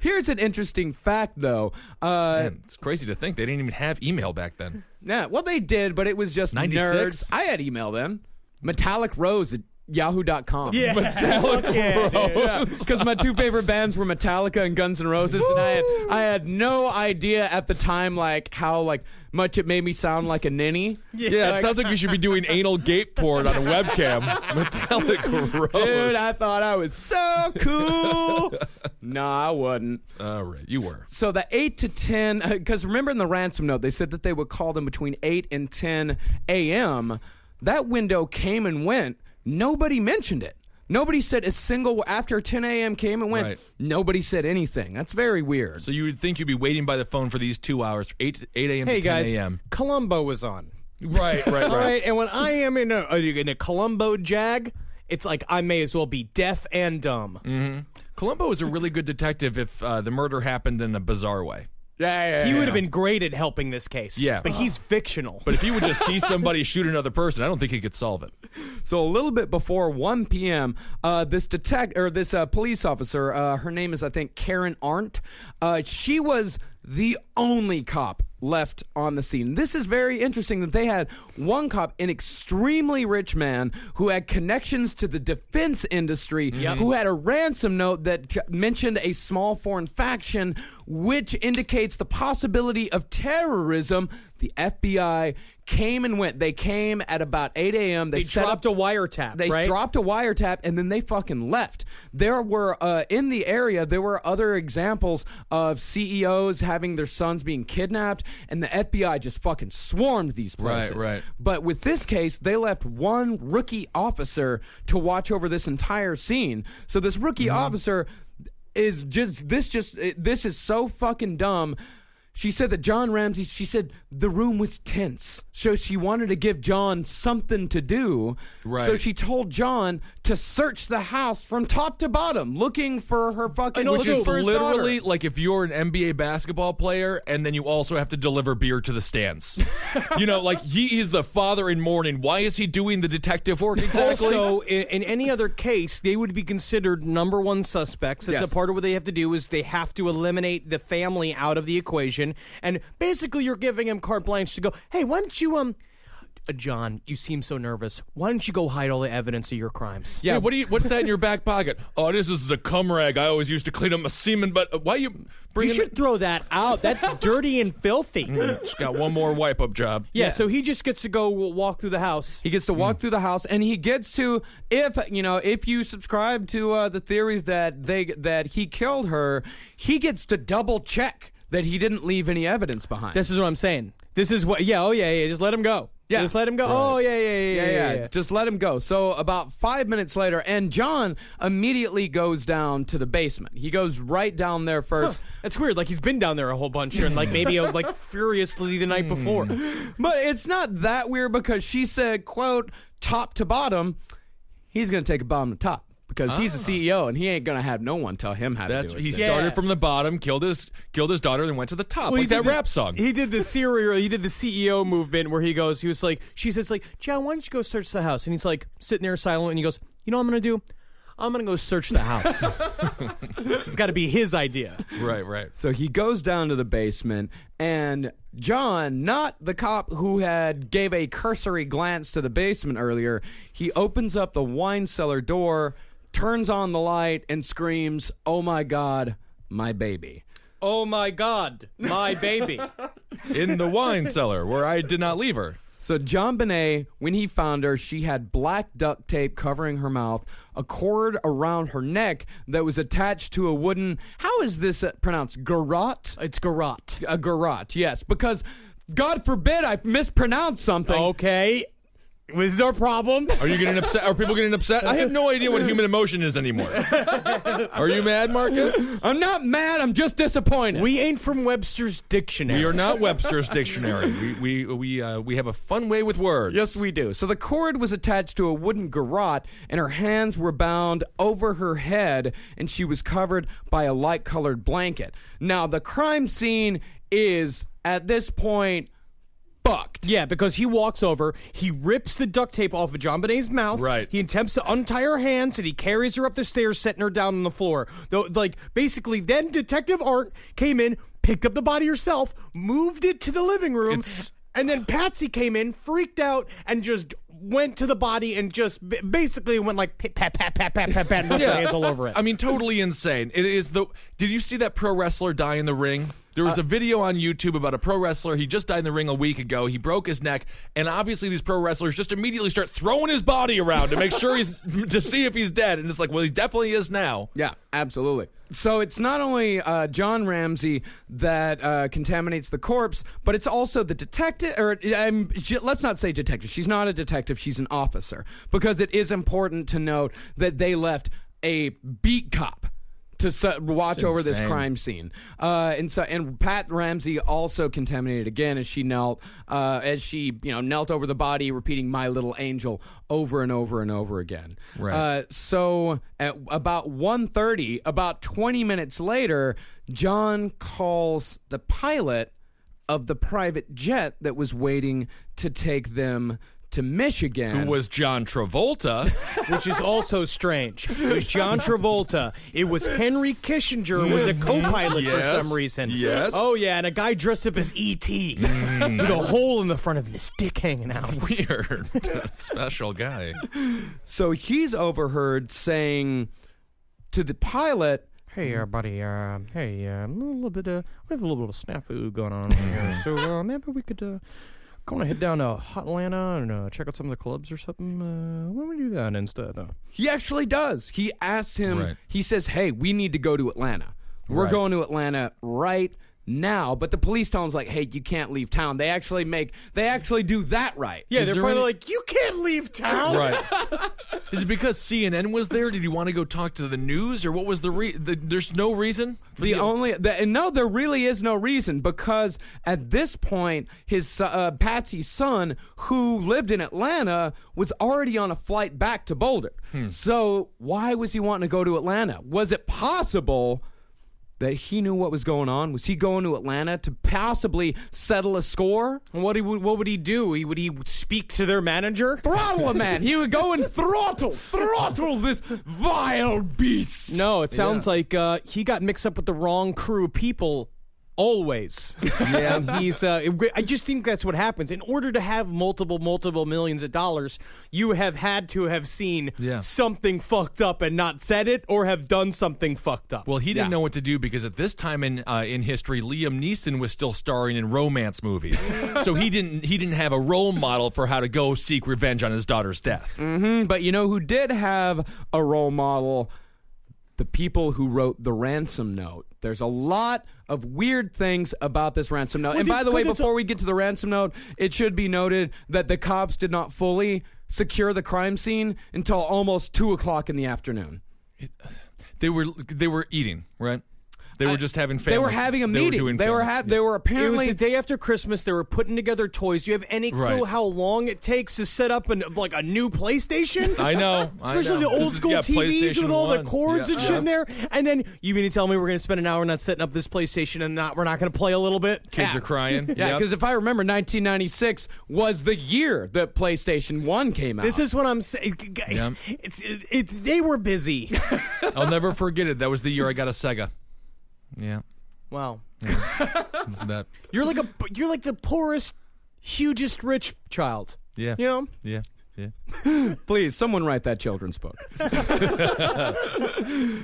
Speaker 8: Here's an interesting fact, though.
Speaker 7: Man, it's crazy to think they didn't even have email back then.
Speaker 8: Yeah, well, they did, but it was just
Speaker 7: 96?
Speaker 8: nerds. I had email then. MetallicRose@yahoo.com.
Speaker 6: Yeah.
Speaker 8: Metallic because my two favorite bands were Metallica and Guns N' Roses, and I had no idea at the time how much it made me sound like a ninny.
Speaker 7: Yeah, it sounds like you should be doing anal gate porn on a webcam. Metallic Rose.
Speaker 8: Dude, I thought I was so cool. No, I wasn't.
Speaker 7: All right, you were.
Speaker 8: So the 8 to 10, because remember in the ransom note, they said that they would call them between 8 and 10 a.m., that window came and went. Nobody mentioned it. Nobody said a single, after 10 a.m. came and went, nobody said anything. That's very weird.
Speaker 7: So you would think you'd be waiting by the phone for these 2 hours, 8 a.m. to 10 a.m.
Speaker 6: Columbo was on.
Speaker 7: Right.
Speaker 6: All right, and when I am in a Columbo jag, it's like I may as well be deaf and dumb.
Speaker 7: Mm-hmm. Columbo is a really good detective if the murder happened in a bizarre way.
Speaker 6: He would have been great at helping this case.
Speaker 7: Yeah.
Speaker 6: But he's fictional.
Speaker 7: But if he would just see somebody shoot another person, I don't think he could solve it.
Speaker 8: So a little bit before 1 p.m., this police officer, her name is, I think, Karen Arndt. She was the only cop left on the scene. This is very interesting that they had one cop, an extremely rich man who had connections to the defense industry, who had a ransom note that mentioned a small foreign faction, which indicates the possibility of terrorism. The FBI came and went. They came at about 8 a.m.
Speaker 6: They dropped a wiretap,
Speaker 8: They dropped a wiretap, and then they fucking left. There were, in the area, there were other examples of CEOs having their sons being kidnapped, and the FBI just fucking swarmed these places.
Speaker 7: Right.
Speaker 8: But with this case, they left one rookie officer to watch over this entire scene. So this rookie officer is this is so fucking dumb. She said that John Ramsey, she said the room was tense. So she wanted to give John something to do.
Speaker 7: Right.
Speaker 8: So she told John to search the house from top to bottom, looking for her fucking,
Speaker 7: Which
Speaker 8: looking
Speaker 7: is
Speaker 8: for his
Speaker 7: literally
Speaker 8: daughter.
Speaker 7: like if you're an NBA basketball player and then you also have to deliver beer to the stands. Like he is the father in mourning. Why is he doing the detective work exactly?
Speaker 6: Also, in any other case, they would be considered number one suspects. It's a part of what they have to do is they have to eliminate the family out of the equation. And basically, you're giving him carte blanche to go, hey, why don't you, John, you seem so nervous. Why don't you go hide all the evidence of your crimes?
Speaker 7: Yeah, what's that in your back pocket? Oh, this is the cum rag I always used to clean up my semen, but why you bring
Speaker 6: You should throw that out. That's dirty and filthy.
Speaker 7: Just got one more wipe-up job.
Speaker 6: Yeah, so he just gets to go walk through the house.
Speaker 8: He gets to walk through the house, and he gets to, if you subscribe to the theory that he killed her, he gets to double check that he didn't leave any evidence behind.
Speaker 6: This is what I'm saying. This is what, just let him go.
Speaker 8: Yeah.
Speaker 6: Just let him go. Right. Oh, yeah.
Speaker 8: Just let him go. So about 5 minutes later, and John immediately goes down to the basement. He goes right down there first.
Speaker 6: That's weird. Like, he's been down there a whole bunch, and maybe furiously the night before.
Speaker 8: But it's not that weird because she said, quote, top to bottom, he's going to take a bottom to top. Because he's a CEO and he ain't gonna have no one tell him how to do it.
Speaker 7: He started from the bottom, killed his daughter, then went to the top. Well, like that rap song.
Speaker 6: He did the CEO movement where she says John, why don't you go search the house? And he's like sitting there silent and he goes, you know what I'm gonna do? I'm going to go search the house. It's got to be his idea.
Speaker 7: Right.
Speaker 8: So he goes down to the basement, and John, not the cop who gave a cursory glance to the basement earlier, he opens up the wine cellar door, turns on the light, and screams, "Oh my God, my baby."
Speaker 6: Oh my God, my baby.
Speaker 7: In the wine cellar where I did not leave her.
Speaker 8: So JonBenét, when he found her, she had black duct tape covering her mouth, a cord around her neck that was attached to a wooden, how is this pronounced, garrote?
Speaker 6: It's garrote.
Speaker 8: A garrote, yes, because God forbid I mispronounce something.
Speaker 6: Okay. Was there a problem?
Speaker 7: Are you getting upset? Are people getting upset? I have no idea what human emotion is anymore. Are you mad, Marcus?
Speaker 8: I'm not mad. I'm just disappointed.
Speaker 6: We ain't from Webster's Dictionary.
Speaker 7: We are not Webster's Dictionary. We have a fun way with words.
Speaker 8: Yes, we do. So the cord was attached to a wooden garrote, and her hands were bound over her head, and she was covered by a light-colored blanket. Now, the crime scene is, at this point, fucked.
Speaker 6: Yeah, because he walks over, he rips the duct tape off of JonBenét's mouth.
Speaker 7: Right.
Speaker 6: He attempts to untie her hands, and he carries her up the stairs, setting her down on the floor. Basically, then Detective Arndt came in, picked up the body herself, moved it to the living room, and then Patsy came in, freaked out, and just went to the body and just basically went like pat, and put her hands all over it.
Speaker 7: I mean, totally insane. It is did you see that pro wrestler die in the ring? There was a video on YouTube about a pro wrestler. He just died in the ring a week ago. He broke his neck, and obviously these pro wrestlers just immediately start throwing his body around to make sure to see if he's dead. And it's like, well, he definitely is now.
Speaker 8: Yeah, absolutely. So it's not only John Ramsey that contaminates the corpse, but it's also the detective. Or let's not say detective. She's not a detective. She's an officer, because it is important to note that they left a beat cop to watch over this crime scene, and Pat Ramsey also contaminated again as she knelt over the body, repeating "My little angel" over and over and over again.
Speaker 7: Right.
Speaker 8: So at about 1:30, about 20 minutes later, John calls the pilot of the private jet that was waiting to take them to Michigan.
Speaker 7: Who was John Travolta.
Speaker 6: Which is also strange. It was John Travolta. It was Henry Kissinger was a co-pilot for some reason.
Speaker 7: Yes.
Speaker 6: Oh, yeah, and a guy dressed up as E.T. with a hole in the front of his dick hanging out.
Speaker 7: Weird. Special guy.
Speaker 8: So he's overheard saying to the pilot,
Speaker 6: "Hey, buddy, we have a little bit of snafu going on here. So maybe we could going to head down to Hot Atlanta and check out some of the clubs or something. Why don't we do that instead?"
Speaker 8: He actually does. He asks him,
Speaker 7: Right.
Speaker 8: He says, "Hey, we need to go to Atlanta. We're
Speaker 7: Right.
Speaker 8: going to Atlanta right now." But the police tell him, like, "Hey, you can't leave town." They actually do that right.
Speaker 6: Yeah,
Speaker 7: Is
Speaker 6: they're
Speaker 7: there
Speaker 6: finally
Speaker 7: any-
Speaker 6: like, "You can't leave town."
Speaker 7: Right. Is it because CNN was there? Did he want to go talk to the news, or what was the there's no reason?
Speaker 8: No, there really is no reason, because at this point, his Patsy's son, who lived in Atlanta, was already on a flight back to Boulder. So why was he wanting to go to Atlanta? Was it possible that he knew what was going on? Was he going to Atlanta to possibly settle a score?
Speaker 6: What would he do? Would he speak to their manager?
Speaker 8: Throttle a man. He would go and throttle this vile beast.
Speaker 6: No, it sounds like he got mixed up with the wrong crew of people. Always. Yeah. And he's. I just think that's what happens. In order to have multiple millions of dollars, you have had to have seen something fucked up and not said it, or have done something fucked up.
Speaker 7: Well, he didn't know what to do, because at this time in history, Liam Neeson was still starring in romance movies, so he didn't have a role model for how to go seek revenge on his daughter's death.
Speaker 8: Mm-hmm. But you know who did have a role model? The people who wrote the ransom note. There's a lot of weird things about this ransom note. And by the way, before we get to the ransom note, it should be noted that the cops did not fully secure the crime scene until almost 2:00 in the afternoon.
Speaker 7: They were eating, right? They were just having family.
Speaker 8: They were having a meeting. They were apparently.
Speaker 6: It was the day after Christmas. They were putting together toys. Do you have any clue how long it takes to set up a new PlayStation?
Speaker 7: I know.
Speaker 6: Especially the old school TVs with all the cords and shit in there. And then you mean to tell me we're going to spend an hour not setting up this PlayStation and we're not going to play a little bit?
Speaker 7: Kids are crying.
Speaker 8: Yeah, because if I remember, 1996 was the year that PlayStation 1 came out.
Speaker 6: This is what I'm saying. They were busy.
Speaker 7: I'll never forget it. That was the year I got a Sega. Yeah.
Speaker 6: Wow.
Speaker 7: Isn't that?
Speaker 6: You're like the poorest, hugest rich child.
Speaker 7: Yeah.
Speaker 6: You know?
Speaker 7: Yeah.
Speaker 8: Please, someone write that children's book.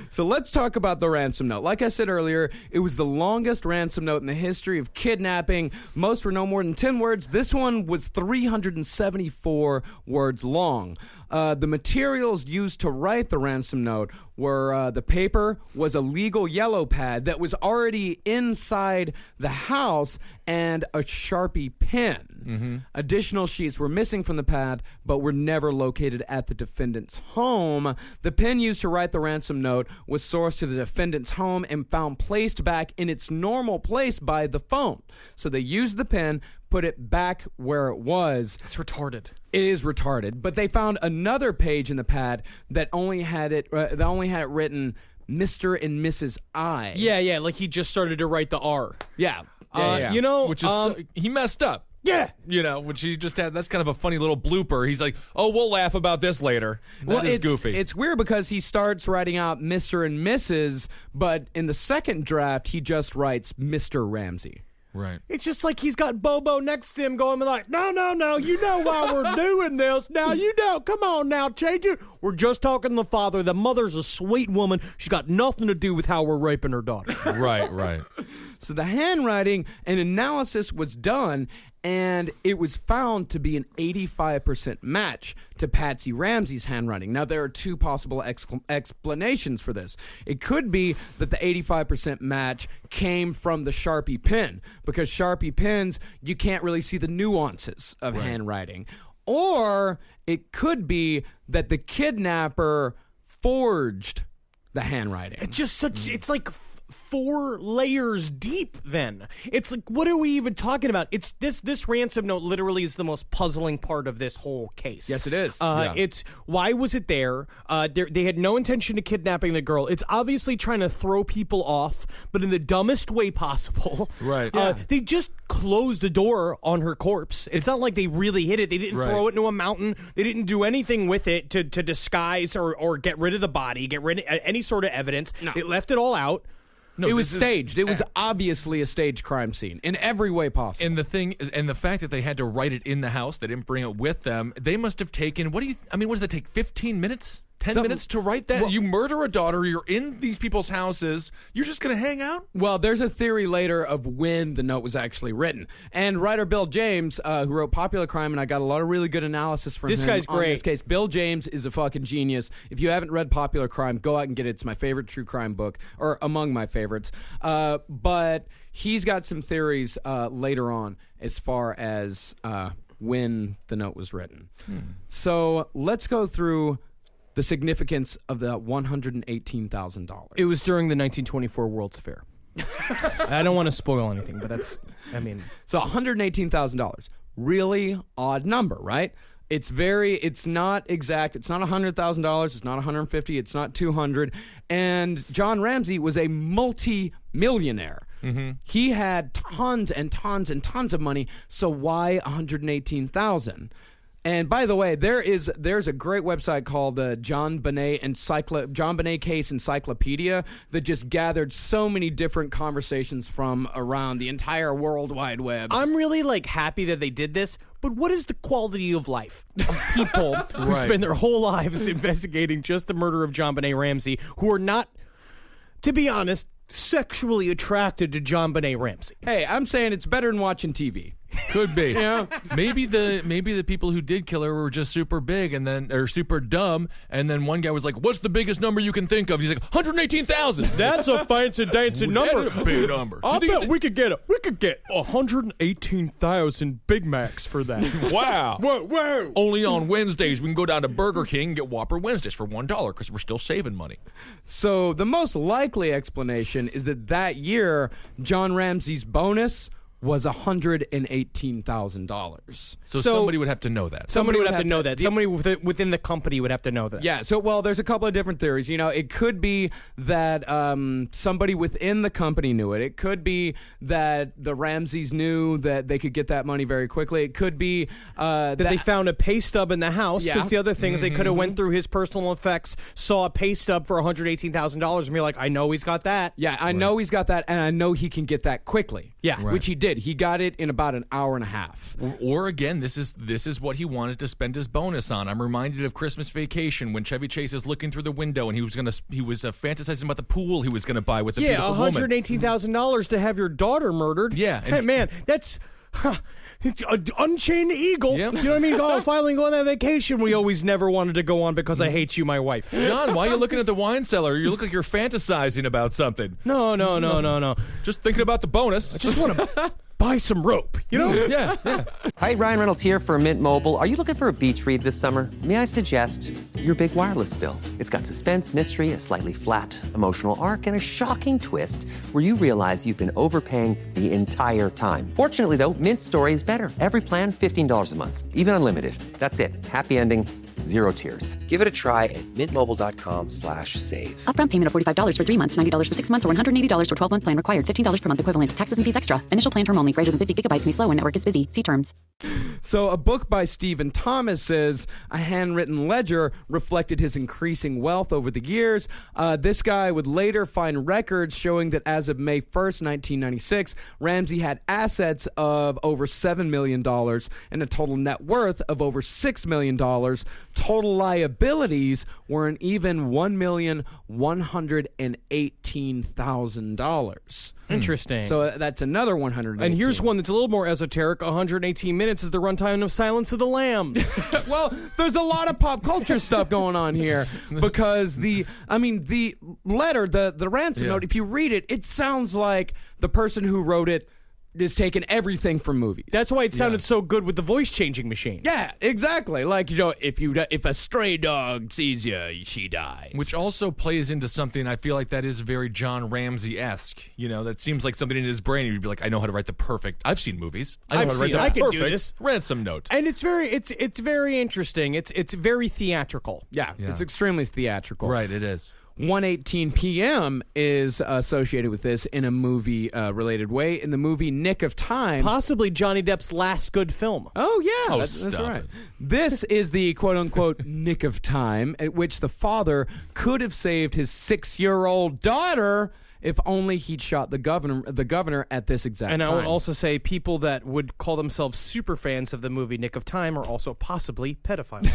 Speaker 8: So let's talk about the ransom note. Like I said earlier, it was the longest ransom note in the history of kidnapping. Most were no more than 10 words. This one was 374 words long. The materials used to write the ransom note were the paper was a legal yellow pad that was already inside the house and a Sharpie pen. Mm-hmm. Additional sheets were missing from the pad, but were never located at the defendant's home. The pen used to write the ransom note was sourced to the defendant's home and found placed back in its normal place by the phone. So they used the pen, put it back where it was.
Speaker 6: It's retarded.
Speaker 8: It is retarded. But they found another page in the pad that only had it written Mr. and Mrs. I.
Speaker 6: Yeah, like he just started to write the R.
Speaker 8: Yeah.
Speaker 6: You know,
Speaker 7: which is he messed up.
Speaker 6: Yeah.
Speaker 7: You know, which he just had. That's kind of a funny little blooper. He's like, "Oh, we'll laugh about this later." That is goofy.
Speaker 8: It's weird because he starts writing out Mr. and Mrs., but in the second draft, he just writes Mr. Ramsey.
Speaker 7: Right.
Speaker 6: It's just like he's got Bobo next to him going like, no, you know why we're doing this. Now, you know, come on now, change it. We're just talking to the father. The mother's a sweet woman. She's got nothing to do with how we're raping her daughter.
Speaker 7: Right.
Speaker 8: So the handwriting and analysis was done, and it was found to be an 85% match to Patsy Ramsey's handwriting. Now, there are two possible explanations for this. It could be that the 85% match came from the Sharpie pen, because Sharpie pens, you can't really see the nuances of handwriting. Or it could be that the kidnapper forged the handwriting.
Speaker 6: It's just such, it's like 4 layers deep then. It's like, what are we even talking about? It's this ransom note literally is the most puzzling part of this whole case.
Speaker 8: Yes, it is.
Speaker 6: It's, why was it there? They had no intention of kidnapping the girl. It's obviously trying to throw people off, but in the dumbest way possible.
Speaker 7: Right.
Speaker 6: They just closed the door on her corpse. It's not like they really hid it. They didn't throw it into a mountain. They didn't do anything with it to disguise or get rid of the body, get rid of any sort of evidence.
Speaker 8: No.
Speaker 6: They left it all out.
Speaker 8: No, it was staged. It was obviously a staged crime scene in every way possible.
Speaker 7: And the thing is, and the fact that they had to write it in the house, they didn't bring it with them. They must have taken, what does that take? 15 minutes? 10 minutes to write that?
Speaker 8: Well,
Speaker 7: you murder a daughter, you're in these people's houses, you're just going to hang out?
Speaker 8: Well, there's a theory later of when the note was actually written. And writer Bill James, who wrote Popular Crime, and I got a lot of really good analysis from him.
Speaker 6: This guy's great.
Speaker 8: On this case. Bill James is a fucking genius. If you haven't read Popular Crime, go out and get it. It's my favorite true crime book, or among my favorites. But he's got some theories later on as far as when the note was written. So let's go through the significance of the $118,000.
Speaker 6: It was during the 1924 World's Fair. I don't want to spoil anything, but
Speaker 8: so $118,000. Really odd number, right? It's not exact. It's not $100,000. It's not $150,000. It's not $200,000. And John Ramsey was a multi-millionaire. Mm-hmm. He had tons and tons and tons of money. So why $118,000? And by the way, there's a great website called the JonBenét Case Encyclopedia that just gathered so many different conversations from around the entire World Wide Web.
Speaker 6: I'm really happy that they did this, but what is the quality of life of people who spend their whole lives investigating just the murder of JonBenét Ramsey, who are not, to be honest, sexually attracted to JonBenét Ramsey?
Speaker 8: Hey, I'm saying it's better than watching TV.
Speaker 7: Could be. Yeah. Maybe the people who did kill her were just super big or super dumb, and then one guy was like, "What's the biggest number you can think of?" He's like, 118,000.
Speaker 6: That's a fancy dancy number.
Speaker 7: That's a big number.
Speaker 6: I bet we could get 118,000 Big Macs for that.
Speaker 7: Wow.
Speaker 6: Whoa.
Speaker 7: Only on Wednesdays we can go down to Burger King and get Whopper Wednesdays for $1 because we're still saving money.
Speaker 8: So the most likely explanation is that year John Ramsey's bonus was $118,000.
Speaker 7: So somebody would have to know that.
Speaker 6: Somebody would have to know that. Somebody within the company would have to know that.
Speaker 8: Yeah. So, there's a couple of different theories. It could be that somebody within the company knew it. It could be that the Ramseys knew that they could get that money very quickly. It could be
Speaker 6: that they found a pay stub in the house.
Speaker 8: Yeah.
Speaker 6: That's the other things. They could have went through his personal effects, saw a pay stub for $118,000, and be like, I know he's got that.
Speaker 8: Yeah, I know he's got that, and I know he can get that quickly.
Speaker 6: Yeah.
Speaker 8: Which he did. He got it in about an hour and a half.
Speaker 7: Or again, this is what he wanted to spend his bonus on. I'm reminded of Christmas Vacation when Chevy Chase is looking through the window and he was fantasizing about the pool he was going to buy with the beautiful woman.
Speaker 6: $118,000 to have your daughter murdered.
Speaker 7: Yeah.
Speaker 6: Hey, man, that's... Unchained Eagle.
Speaker 7: Yep.
Speaker 6: You know what I mean? Oh, finally going on that vacation we always never wanted to go on because I hate you, my wife.
Speaker 7: John, why are you looking at the wine cellar? You look like you're fantasizing about something.
Speaker 6: No.
Speaker 7: Just thinking about the bonus.
Speaker 6: I just want to buy some rope, you know?
Speaker 7: Yeah.
Speaker 2: Hi, Ryan Reynolds here for Mint Mobile. Are you looking for a beach read this summer? May I suggest your big wireless bill? It's got suspense, mystery, a slightly flat emotional arc, and a shocking twist where you realize you've been overpaying the entire time. Fortunately, though, Mint's story is better. Every plan, $15 a month, even unlimited. That's it. Happy ending, 0 tears. Give it a try at mintmobile.com/save.
Speaker 3: Upfront payment of $45 for 3 months, $90 for 6 months, or $180 for 12-month plan required. $15 per month equivalent. Taxes and fees extra. Initial plan term only. Greater than 50 gigabytes may slow when network is busy. See terms.
Speaker 8: So a book by Stephen Thomas says a handwritten ledger reflected his increasing wealth over the years. This guy would later find records showing that as of May 1st, 1996, Ramsey had assets of over $7 million and a total net worth of over $6 million. Total liabilities were an even $1,118,000.
Speaker 6: Interesting.
Speaker 8: So that's another 118.
Speaker 6: And here's one that's a little more esoteric. 118 minutes is the runtime of Silence of the Lambs.
Speaker 8: Well, there's a lot of pop culture stuff going on here because the letter, the ransom note, if you read it, it sounds like the person who wrote it is taking everything from movies.
Speaker 6: That's why it sounded so good with the voice changing machine.
Speaker 8: Yeah, exactly. Like, if a stray dog sees you, she dies.
Speaker 7: Which also plays into something I feel like that is very John Ramsey-esque. That seems like something in his brain. He'd be like, I know how to write the perfect. I've seen movies. I know how to write the perfect ransom note.
Speaker 6: And it's very interesting. It's very theatrical.
Speaker 8: Yeah, it's extremely theatrical.
Speaker 7: Right, it is.
Speaker 8: 1:18 p.m. is associated with this in a movie-related way. In the movie Nick of Time.
Speaker 6: Possibly Johnny Depp's last good film.
Speaker 8: Oh, yeah. That's right. This is the quote-unquote Nick of Time at which the father could have saved his 6-year-old daughter if only he'd shot the governor at this exact time.
Speaker 6: And I would also say people that would call themselves super fans of the movie Nick of Time are also possibly pedophiles.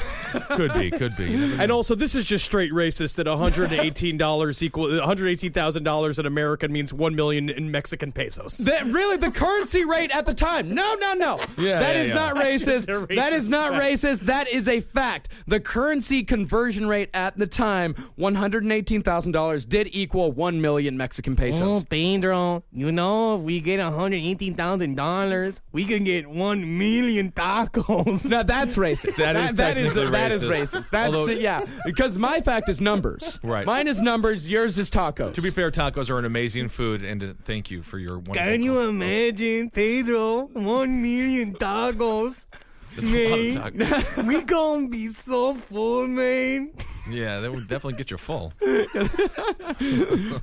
Speaker 7: Could be.
Speaker 6: And also, this is just straight racist that $118,000 in American means 1 million in Mexican pesos.
Speaker 8: Really, the currency rate at the time? No. That is not racist. That is not racist. That is a fact. The currency conversion rate at the time, $118,000, did equal 1 million Mexican pesos.
Speaker 6: Oh, Pedro, if we get $118,000, we can get 1 million tacos.
Speaker 8: Now that's racist. That is racist. That's because my fact is numbers.
Speaker 7: Right.
Speaker 8: Mine is numbers. Yours is tacos.
Speaker 7: To be fair, tacos are an amazing food, and thank you for your wonderful.
Speaker 6: Can you imagine, Pedro? 1 million tacos.
Speaker 7: That's a lot of tacos.
Speaker 6: We gonna be so full, man.
Speaker 7: Yeah, that would definitely get you full.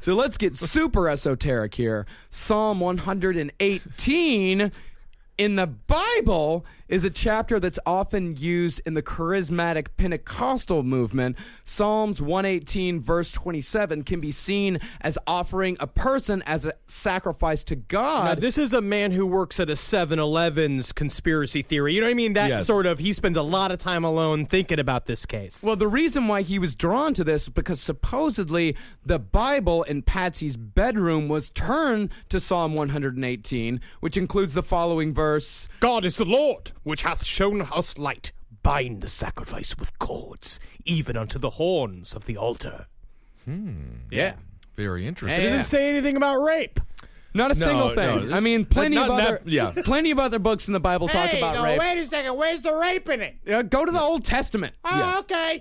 Speaker 8: So let's get super esoteric here. Psalm 118 in the Bible is a chapter that's often used in the charismatic Pentecostal movement. Psalms 118 verse 27 can be seen as offering a person as a sacrifice to God.
Speaker 6: Now, this is a man who works at a 7-Eleven's conspiracy theory. You know what I mean? He spends a lot of time alone thinking about this case.
Speaker 8: Well, the reason why he was drawn to this is because supposedly the Bible in Patsy's bedroom was turned to Psalm 118, which includes the following verse.
Speaker 6: God is the Lord, which hath shown us light. Bind the sacrifice with cords, even unto the horns of the altar.
Speaker 8: Yeah.
Speaker 7: Very interesting.
Speaker 6: It doesn't say anything about rape.
Speaker 8: Not a single thing. I mean, plenty of other books in the Bible talk about rape.
Speaker 9: Wait a second. Where's the rape in it?
Speaker 8: Go to the Old Testament.
Speaker 9: Oh, okay.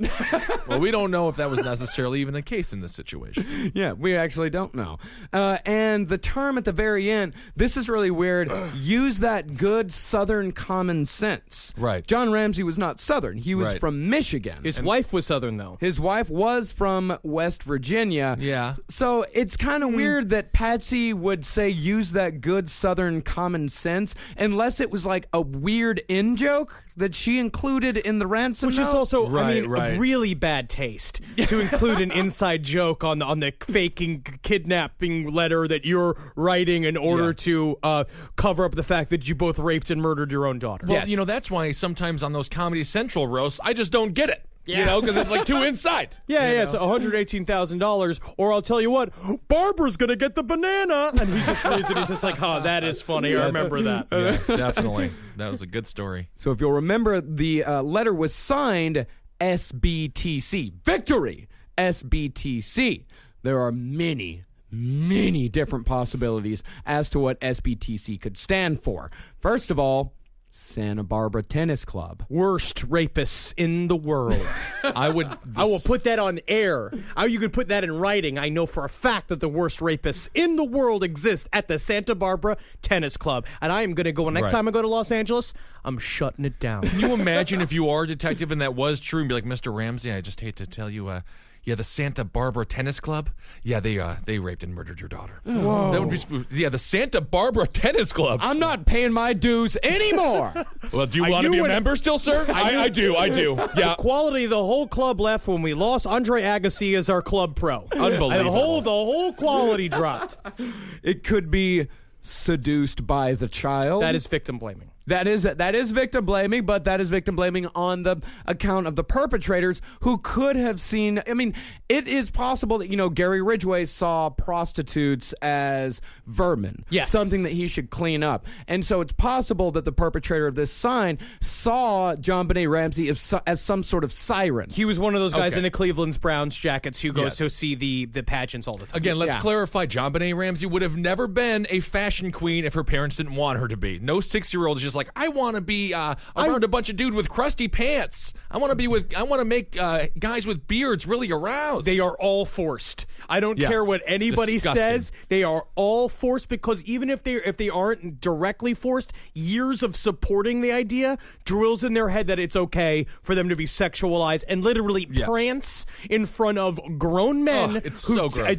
Speaker 7: Well, we don't know if that was necessarily even the case in this situation.
Speaker 8: Yeah, we actually don't know. And the term at the very end, this is really weird. Use that good Southern common sense.
Speaker 7: Right.
Speaker 8: John Ramsey was not Southern. He was from Michigan.
Speaker 6: His wife was Southern, though.
Speaker 8: His wife was from West Virginia.
Speaker 7: Yeah.
Speaker 8: So it's kind of weird that Patsy would say use that good Southern common sense unless it was like a weird in-joke that she included in the ransom
Speaker 6: Which
Speaker 8: note.
Speaker 6: is also, a really bad taste to include an inside joke on the faking kidnapping letter that you're writing in order to cover up the fact that you both raped and murdered your own daughter.
Speaker 7: Well, that's why sometimes on those Comedy Central roasts, I just don't get it. Yeah. Because it's like too inside.
Speaker 6: It's $118,000. Or I'll tell you what, Barbara's going to get the banana. And he just reads it. He's just like, that is funny. I remember that.
Speaker 7: Yeah, definitely. That was a good story.
Speaker 8: So if you'll remember, the letter was signed SBTC. Victory! SBTC. There are many different possibilities as to what SBTC could stand for. First of all, Santa Barbara Tennis Club.
Speaker 6: Worst rapists in the world. I will put that on air. You could put that in writing. I know for a fact that the worst rapists in the world exist at the Santa Barbara Tennis Club. And I am going to go, next time I go to Los Angeles, I'm shutting it down.
Speaker 7: Can you imagine if you are a detective and that was true and be like, Mr. Ramsey, I just hate to tell you, Yeah, the Santa Barbara Tennis Club. Yeah, they raped and murdered your daughter.
Speaker 8: Whoa.
Speaker 7: That would be, the Santa Barbara Tennis Club.
Speaker 8: I'm not paying my dues anymore.
Speaker 7: Well, do you want to be a member still, sir? I do. Yeah.
Speaker 6: The quality of the whole club left when we lost Andre Agassi as our club pro.
Speaker 7: Unbelievable.
Speaker 6: The whole quality dropped.
Speaker 8: It could be seduced by the child.
Speaker 6: That is victim blaming.
Speaker 8: That is victim blaming, but that is victim blaming on the account of the perpetrators who could have seen. I mean, it is possible that, Gary Ridgway saw prostitutes as vermin.
Speaker 6: Yes.
Speaker 8: Something that he should clean up. And so it's possible that the perpetrator of this sign saw JonBenét Ramsey as some sort of siren.
Speaker 6: He was one of those guys in the Cleveland Browns jackets who goes to see the pageants all the time.
Speaker 7: Again, let's clarify. JonBenét Ramsey would have never been a fashion queen if her parents didn't want her to be. No 6-year-old is just like, I want to be around a bunch of dudes with crusty pants. I want to make guys with beards really aroused.
Speaker 6: They are all forced. I don't care what anybody says. They are all forced, because even if they aren't directly forced, years of supporting the idea drills in their head that it's okay for them to be sexualized and literally prance in front of grown men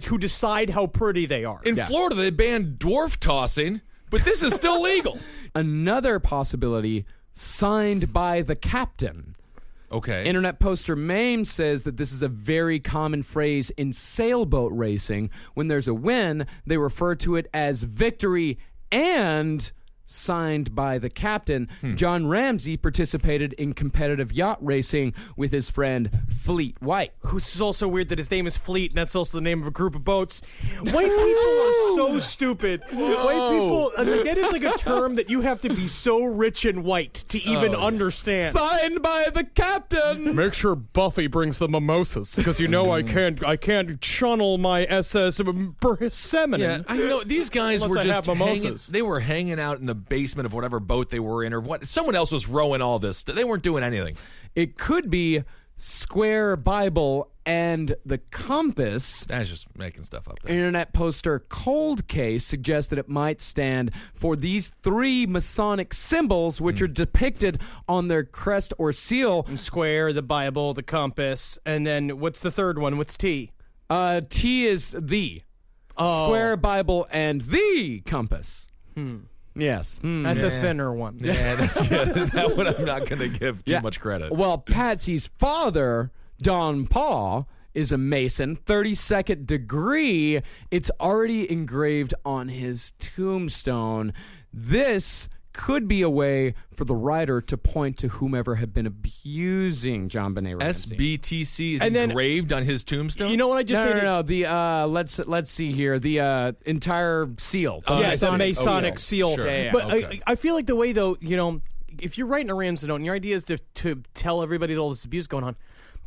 Speaker 6: who decide how pretty they are.
Speaker 7: In Florida, they banned dwarf tossing, but this is still legal.
Speaker 8: Another possibility, signed by the captain.
Speaker 7: Okay.
Speaker 8: Internet poster Mame says that this is a very common phrase in sailboat racing. When there's a win, they refer to it as victory and signed by the captain. John Ramsey participated in competitive yacht racing with his friend Fleet White.
Speaker 6: Who's also weird that his name is Fleet, and that's also the name of a group of boats. White people are so stupid. White people, that is like a term that you have to be so rich and white to even understand.
Speaker 8: Signed by the captain.
Speaker 6: Make sure Buffy brings the mimosas, because I can't channel my SS Persimmon.
Speaker 7: Yeah, I know these guys
Speaker 6: Unless
Speaker 7: were
Speaker 6: I
Speaker 7: just
Speaker 6: have mimosas.
Speaker 7: they were hanging out in the basement of whatever boat they were in, or what. Someone else was rowing all this. They weren't doing anything.
Speaker 8: It could be Square Bible and the Compass.
Speaker 7: That's just making stuff up there.
Speaker 8: Internet poster Cold Case suggests that it might stand for these 3 Masonic symbols, which are depicted on their crest or seal.
Speaker 6: Square, the Bible, the compass, and then what's the third one? What's T?
Speaker 8: T is the. Square, Bible, and the Compass. Yes.
Speaker 6: That's a thinner one.
Speaker 7: Yeah, that one I'm not going to give too much credit.
Speaker 8: Well, Patsy's father, Don Paul, is a Mason, 32nd degree. It's already engraved on his tombstone. This could be a way for the writer to point to whomever had been abusing JonBenét Ramsey.
Speaker 7: SBTC is engraved on his tombstone?
Speaker 6: You know what I just said?
Speaker 8: No. The let's see here. The entire seal.
Speaker 6: Yes, the Masonic seal.
Speaker 8: Sure. Yeah,
Speaker 6: but I feel like the way, though, if you're writing a Ramsey note and your idea is to tell everybody that all this abuse is going on,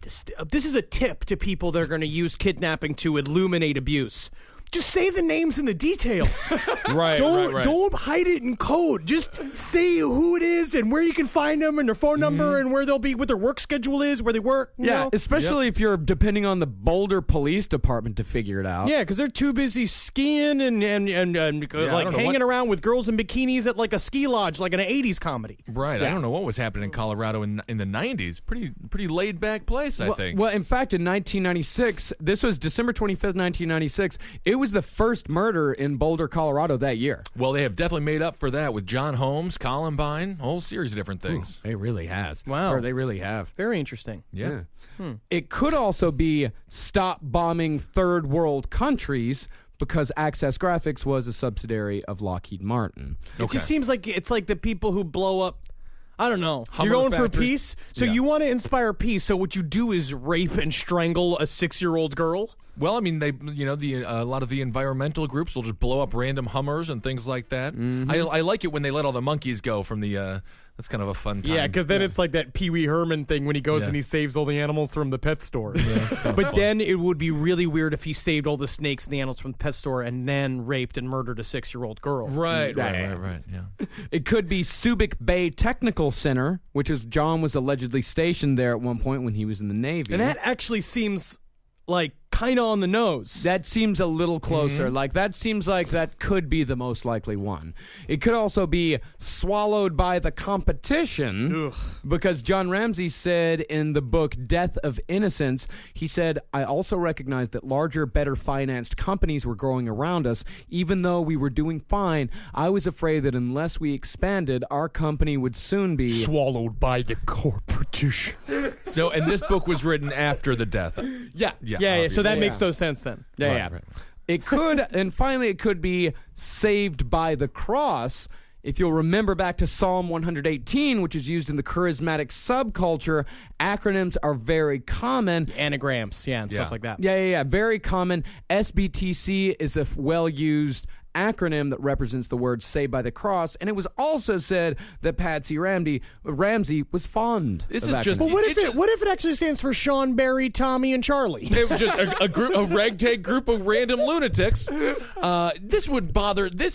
Speaker 6: this is a tip to people that are going to use kidnapping to illuminate abuse. Just say the names and the details.
Speaker 7: Right.
Speaker 6: Don't hide it in code. Just say who it is and where you can find them and their phone number and where they'll be, what their work schedule is, where they work. You know?
Speaker 8: Especially if you're depending on the Boulder Police Department to figure it out.
Speaker 6: Yeah, because they're too busy skiing and hanging around with girls in bikinis at like a ski lodge, like in an 80s comedy.
Speaker 7: Right.
Speaker 8: Yeah.
Speaker 7: I don't know what was happening in Colorado in the 90s. Pretty laid back place, I think.
Speaker 8: Well, in fact, in 1996, this was December 25th, 1996. It was the first murder in Boulder, Colorado that year.
Speaker 7: Well, they have definitely made up for that with John Holmes, Columbine, a whole series of different things.
Speaker 8: It really has.
Speaker 6: Wow.
Speaker 8: Or they really have.
Speaker 6: Very interesting.
Speaker 7: Yeah.
Speaker 8: It could also be stop bombing third world countries, because Access Graphics was a subsidiary of Lockheed Martin.
Speaker 6: It just seems like it's like the people who blow up, I don't know.
Speaker 7: Hummer
Speaker 6: You're going
Speaker 7: factories.
Speaker 6: for peace, so you want to inspire peace. So what you do is rape and strangle a 6-year-old girl.
Speaker 7: Well, I mean, a lot of the environmental groups will just blow up random Hummers and things like that.
Speaker 8: Mm-hmm.
Speaker 7: I like it when they let all the monkeys go from the. That's kind of a fun time.
Speaker 6: Yeah, because then it's like that Pee Wee Herman thing when he goes and he saves all the animals from the pet store. But then it would be really weird if he saved all the snakes and the animals from the pet store and then raped and murdered a 6-year-old girl.
Speaker 7: Right. Yeah.
Speaker 8: It could be Subic Bay Technical Center, which is John was allegedly stationed there at one point when he was in the Navy.
Speaker 6: And that actually seems like kind of on the nose.
Speaker 8: That seems a little closer. Like, that seems like that could be the most likely one. It could also be swallowed by the competition, because John Ramsey said in the book Death of Innocence, he said, I also recognized that larger, better financed companies were growing around us. Even though we were doing fine, I was afraid that unless we expanded, our company would soon be
Speaker 6: swallowed by the corporation.
Speaker 7: So, and this book was written after the death.
Speaker 8: Yeah.
Speaker 6: Yeah. So that makes no sense then.
Speaker 8: Yeah. It could, and finally, it could be saved by the cross. If you'll remember back to Psalm 118, which is used in the charismatic subculture, acronyms are very common.
Speaker 6: Anagrams, and stuff like that.
Speaker 8: Yeah. Very common. SBTC is a well-used acronym that represents the word saved by the cross, and it was also said that Patsy Ramsey was fond of acronyms.
Speaker 6: But what if it actually stands for Sean, Barry, Tommy, and Charlie?
Speaker 7: It was just a ragtag group of random lunatics. This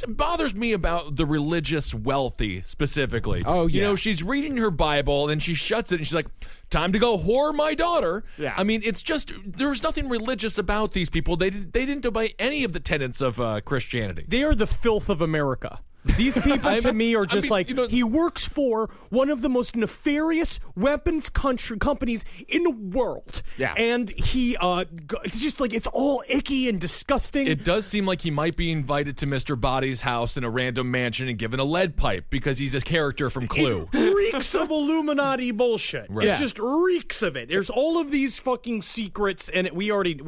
Speaker 7: bothers me about the religious wealthy specifically.
Speaker 8: Oh, yeah.
Speaker 7: You know, she's reading her Bible and she shuts it and she's like, time to go whore my daughter.
Speaker 8: Yeah.
Speaker 7: I mean, it's just, there's nothing religious about these people. They didn't obey any of the tenets of Christianity.
Speaker 6: They are the filth of America. These people, to me, are just he works for one of the most nefarious weapons companies in the world.
Speaker 8: Yeah.
Speaker 6: And it's just like, it's all icky and disgusting.
Speaker 7: It does seem like he might be invited to Mr. Body's house in a random mansion and given a lead pipe because he's a character from Clue.
Speaker 6: It reeks of Illuminati bullshit.
Speaker 7: Right.
Speaker 6: It just reeks of it. There's all of these fucking secrets, and we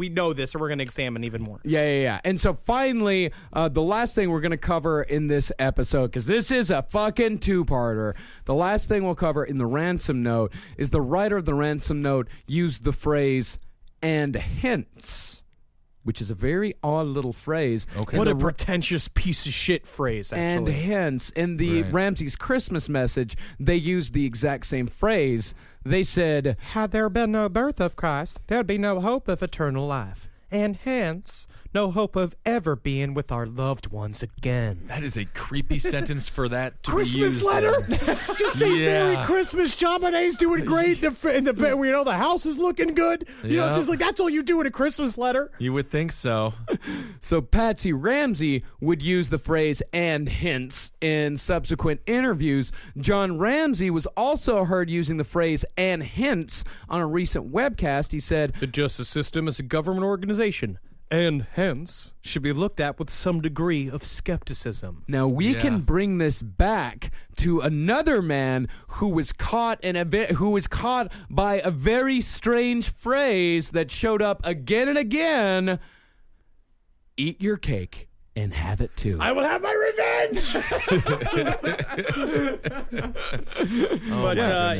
Speaker 6: know this, and we're going to examine even more.
Speaker 8: Yeah. And so finally, the last thing we're going to cover in this episode, because this is a fucking two-parter, the last thing we'll cover in the ransom note is the writer of the ransom note used the phrase, and hence, which is a very odd little phrase.
Speaker 6: Okay. What a pretentious piece of shit phrase,
Speaker 8: And
Speaker 6: actually.
Speaker 8: hence, in the Ramsey's Christmas message, they used the exact same phrase. They said,
Speaker 6: had there been no birth of Christ, there'd be no hope of eternal life, and hence no hope of ever being with our loved ones again.
Speaker 7: That is a creepy sentence for that to
Speaker 6: Christmas
Speaker 7: be used.
Speaker 6: letter? Just say Merry Christmas. JonBenét's doing great. The house is looking good. You know, it's just like, that's all you do in a Christmas letter.
Speaker 7: You would think so.
Speaker 8: So Patsy Ramsey would use the phrase and hence in subsequent interviews. John Ramsey was also heard using the phrase and hence on a recent webcast. He said,
Speaker 6: the justice system is a government organization, and hence should be looked at with some degree of skepticism.
Speaker 8: Now we can bring this back to another man who was caught by a very strange phrase that showed up again and again. Eat your cake and have it too.
Speaker 6: I will have my revenge.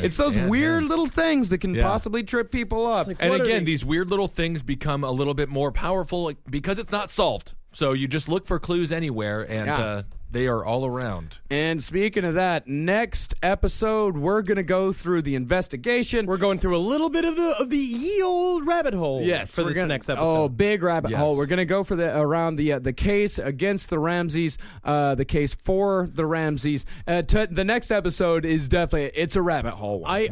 Speaker 8: It's those weird little things that can possibly trip people up.
Speaker 6: Like,
Speaker 7: and again, these weird little things become a little bit more powerful because it's not solved. So you just look for clues anywhere, and they are all around.
Speaker 8: And speaking of that, next episode, we're going to go through the investigation.
Speaker 6: We're going through a little bit of the ye old rabbit hole.
Speaker 8: Yes,
Speaker 6: for this next episode.
Speaker 8: Oh, big rabbit hole. We're going to go for around the case against the Ramseys, the case for the Ramseys. The next episode is definitely it's a rabbit hole.
Speaker 6: I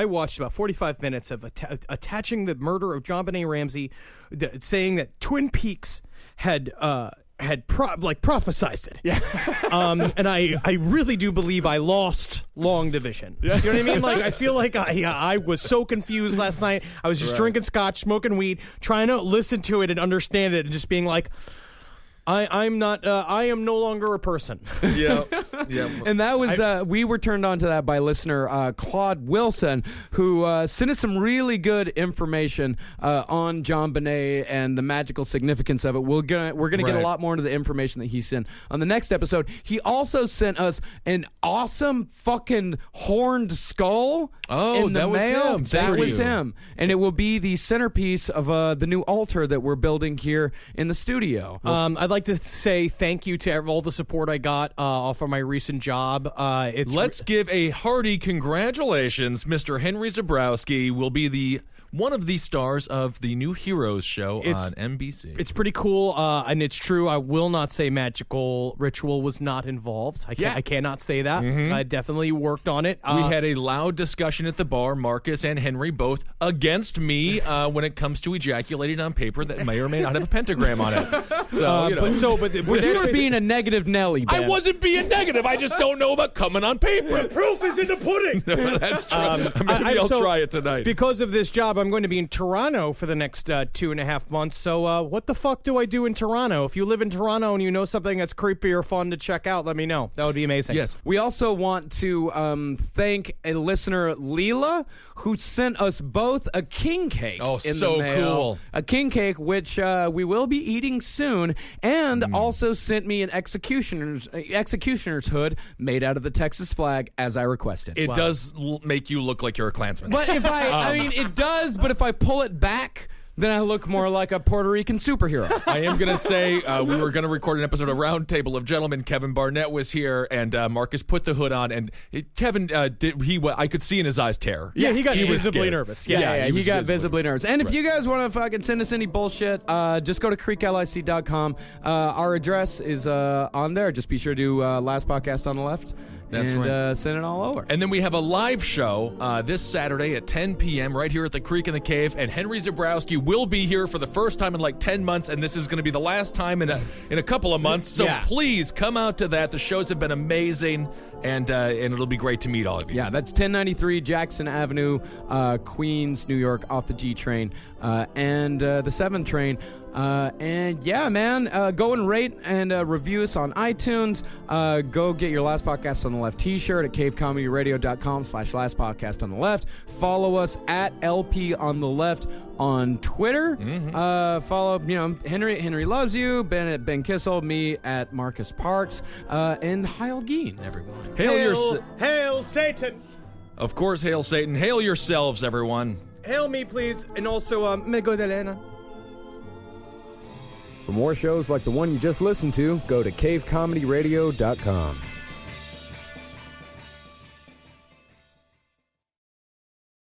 Speaker 6: watched about 45 minutes of attaching the murder of JonBenét Ramsey, saying that Twin Peaks had prophesized it. Yeah. And I really do believe I lost long division. You know what I mean? Like, I feel like I was so confused last night. I was just drinking scotch, smoking weed, trying to listen to it and understand it, and just being like, I am no longer a person.
Speaker 7: Yeah.
Speaker 8: And that was, we were turned on to that by listener Claude Wilson, who sent us some really good information on JonBenét and the magical significance of it. We're gonna get a lot more into the information that he sent on the next episode. He also sent us an awesome fucking horned skull.
Speaker 7: Oh,
Speaker 8: in the
Speaker 7: that was
Speaker 8: mail.
Speaker 7: him.
Speaker 8: That was him. And it will be the centerpiece of the new altar that we're building here in the studio.
Speaker 6: I'd like to say thank you to all the support I got for my recent job.
Speaker 7: Let's give a hearty congratulations. Mr. Henry Zabrowski will be the one of the stars of the new Heroes show on NBC.
Speaker 6: It's pretty cool, and it's true. I will not say magical ritual was not involved. I cannot say that. I definitely worked on it.
Speaker 7: We had a loud discussion at the bar, Marcus and Henry both against me when it comes to ejaculating on paper that may or may not have a pentagram on it. So,
Speaker 8: you were being a negative Nelly, Ben.
Speaker 7: I wasn't being negative. I just don't know about coming on paper.
Speaker 6: The proof is in the pudding.
Speaker 7: That's true. Maybe I'll try it tonight.
Speaker 6: Because of this job, I'm going to be in Toronto for the next 2.5 months. So what the fuck do I do in Toronto? If you live in Toronto and you know something that's creepy or fun to check out, let me know. That would be amazing.
Speaker 7: Yes.
Speaker 8: We also want to thank a listener, Leela, who sent us both a king cake.
Speaker 7: Oh,
Speaker 8: in
Speaker 7: so
Speaker 8: the mail.
Speaker 7: cool.
Speaker 8: A king cake, which we will be eating soon, and also sent me an executioner's hood made out of the Texas flag, as I requested.
Speaker 7: It does make you look like you're a Klansman.
Speaker 8: But if I mean, it does, but if I pull it back, then I look more like a Puerto Rican superhero.
Speaker 7: I am going to say we were going to record an episode of Roundtable of Gentlemen. Kevin Barnett was here, and Marcus put the hood on, and Kevin, I could see in his eyes terror.
Speaker 6: Yeah, he got visibly
Speaker 7: scared.
Speaker 6: nervous.
Speaker 8: He got visibly nervous. And if you guys want to fucking send us any bullshit, just go to creeklic.com. Our address is on there. Just be sure to do Last Podcast on the Left.
Speaker 7: That's
Speaker 8: and,
Speaker 7: right.
Speaker 8: Send it all over.
Speaker 7: And then we have a live show this Saturday at 10 p.m. right here at the Creek in the Cave. And Henry Zabrowski will be here for the first time in like 10 months. And this is going to be the last time in a couple of months. So please come out to that. The shows have been amazing. And it'll be great to meet all of you.
Speaker 8: Yeah, that's 1093 Jackson Avenue, Queens, New York, off the G train and the 7 train. And yeah, man, go and rate and review us on iTunes. Go get your Last Podcast on the Left t-shirt at cavecomedyradio.com/Last Podcast on the Left. Follow us at LP on the Left on Twitter. Follow, Henry Loves You, Ben at Ben Kissel, me at Marcus Parks, and Heil Geen, everyone.
Speaker 6: Hail Satan.
Speaker 7: Of course, hail Satan. Hail yourselves, everyone.
Speaker 6: Hail me, please. And also, me Godelena.
Speaker 8: For more shows like the one you just listened to, go to cavecomedyradio.com.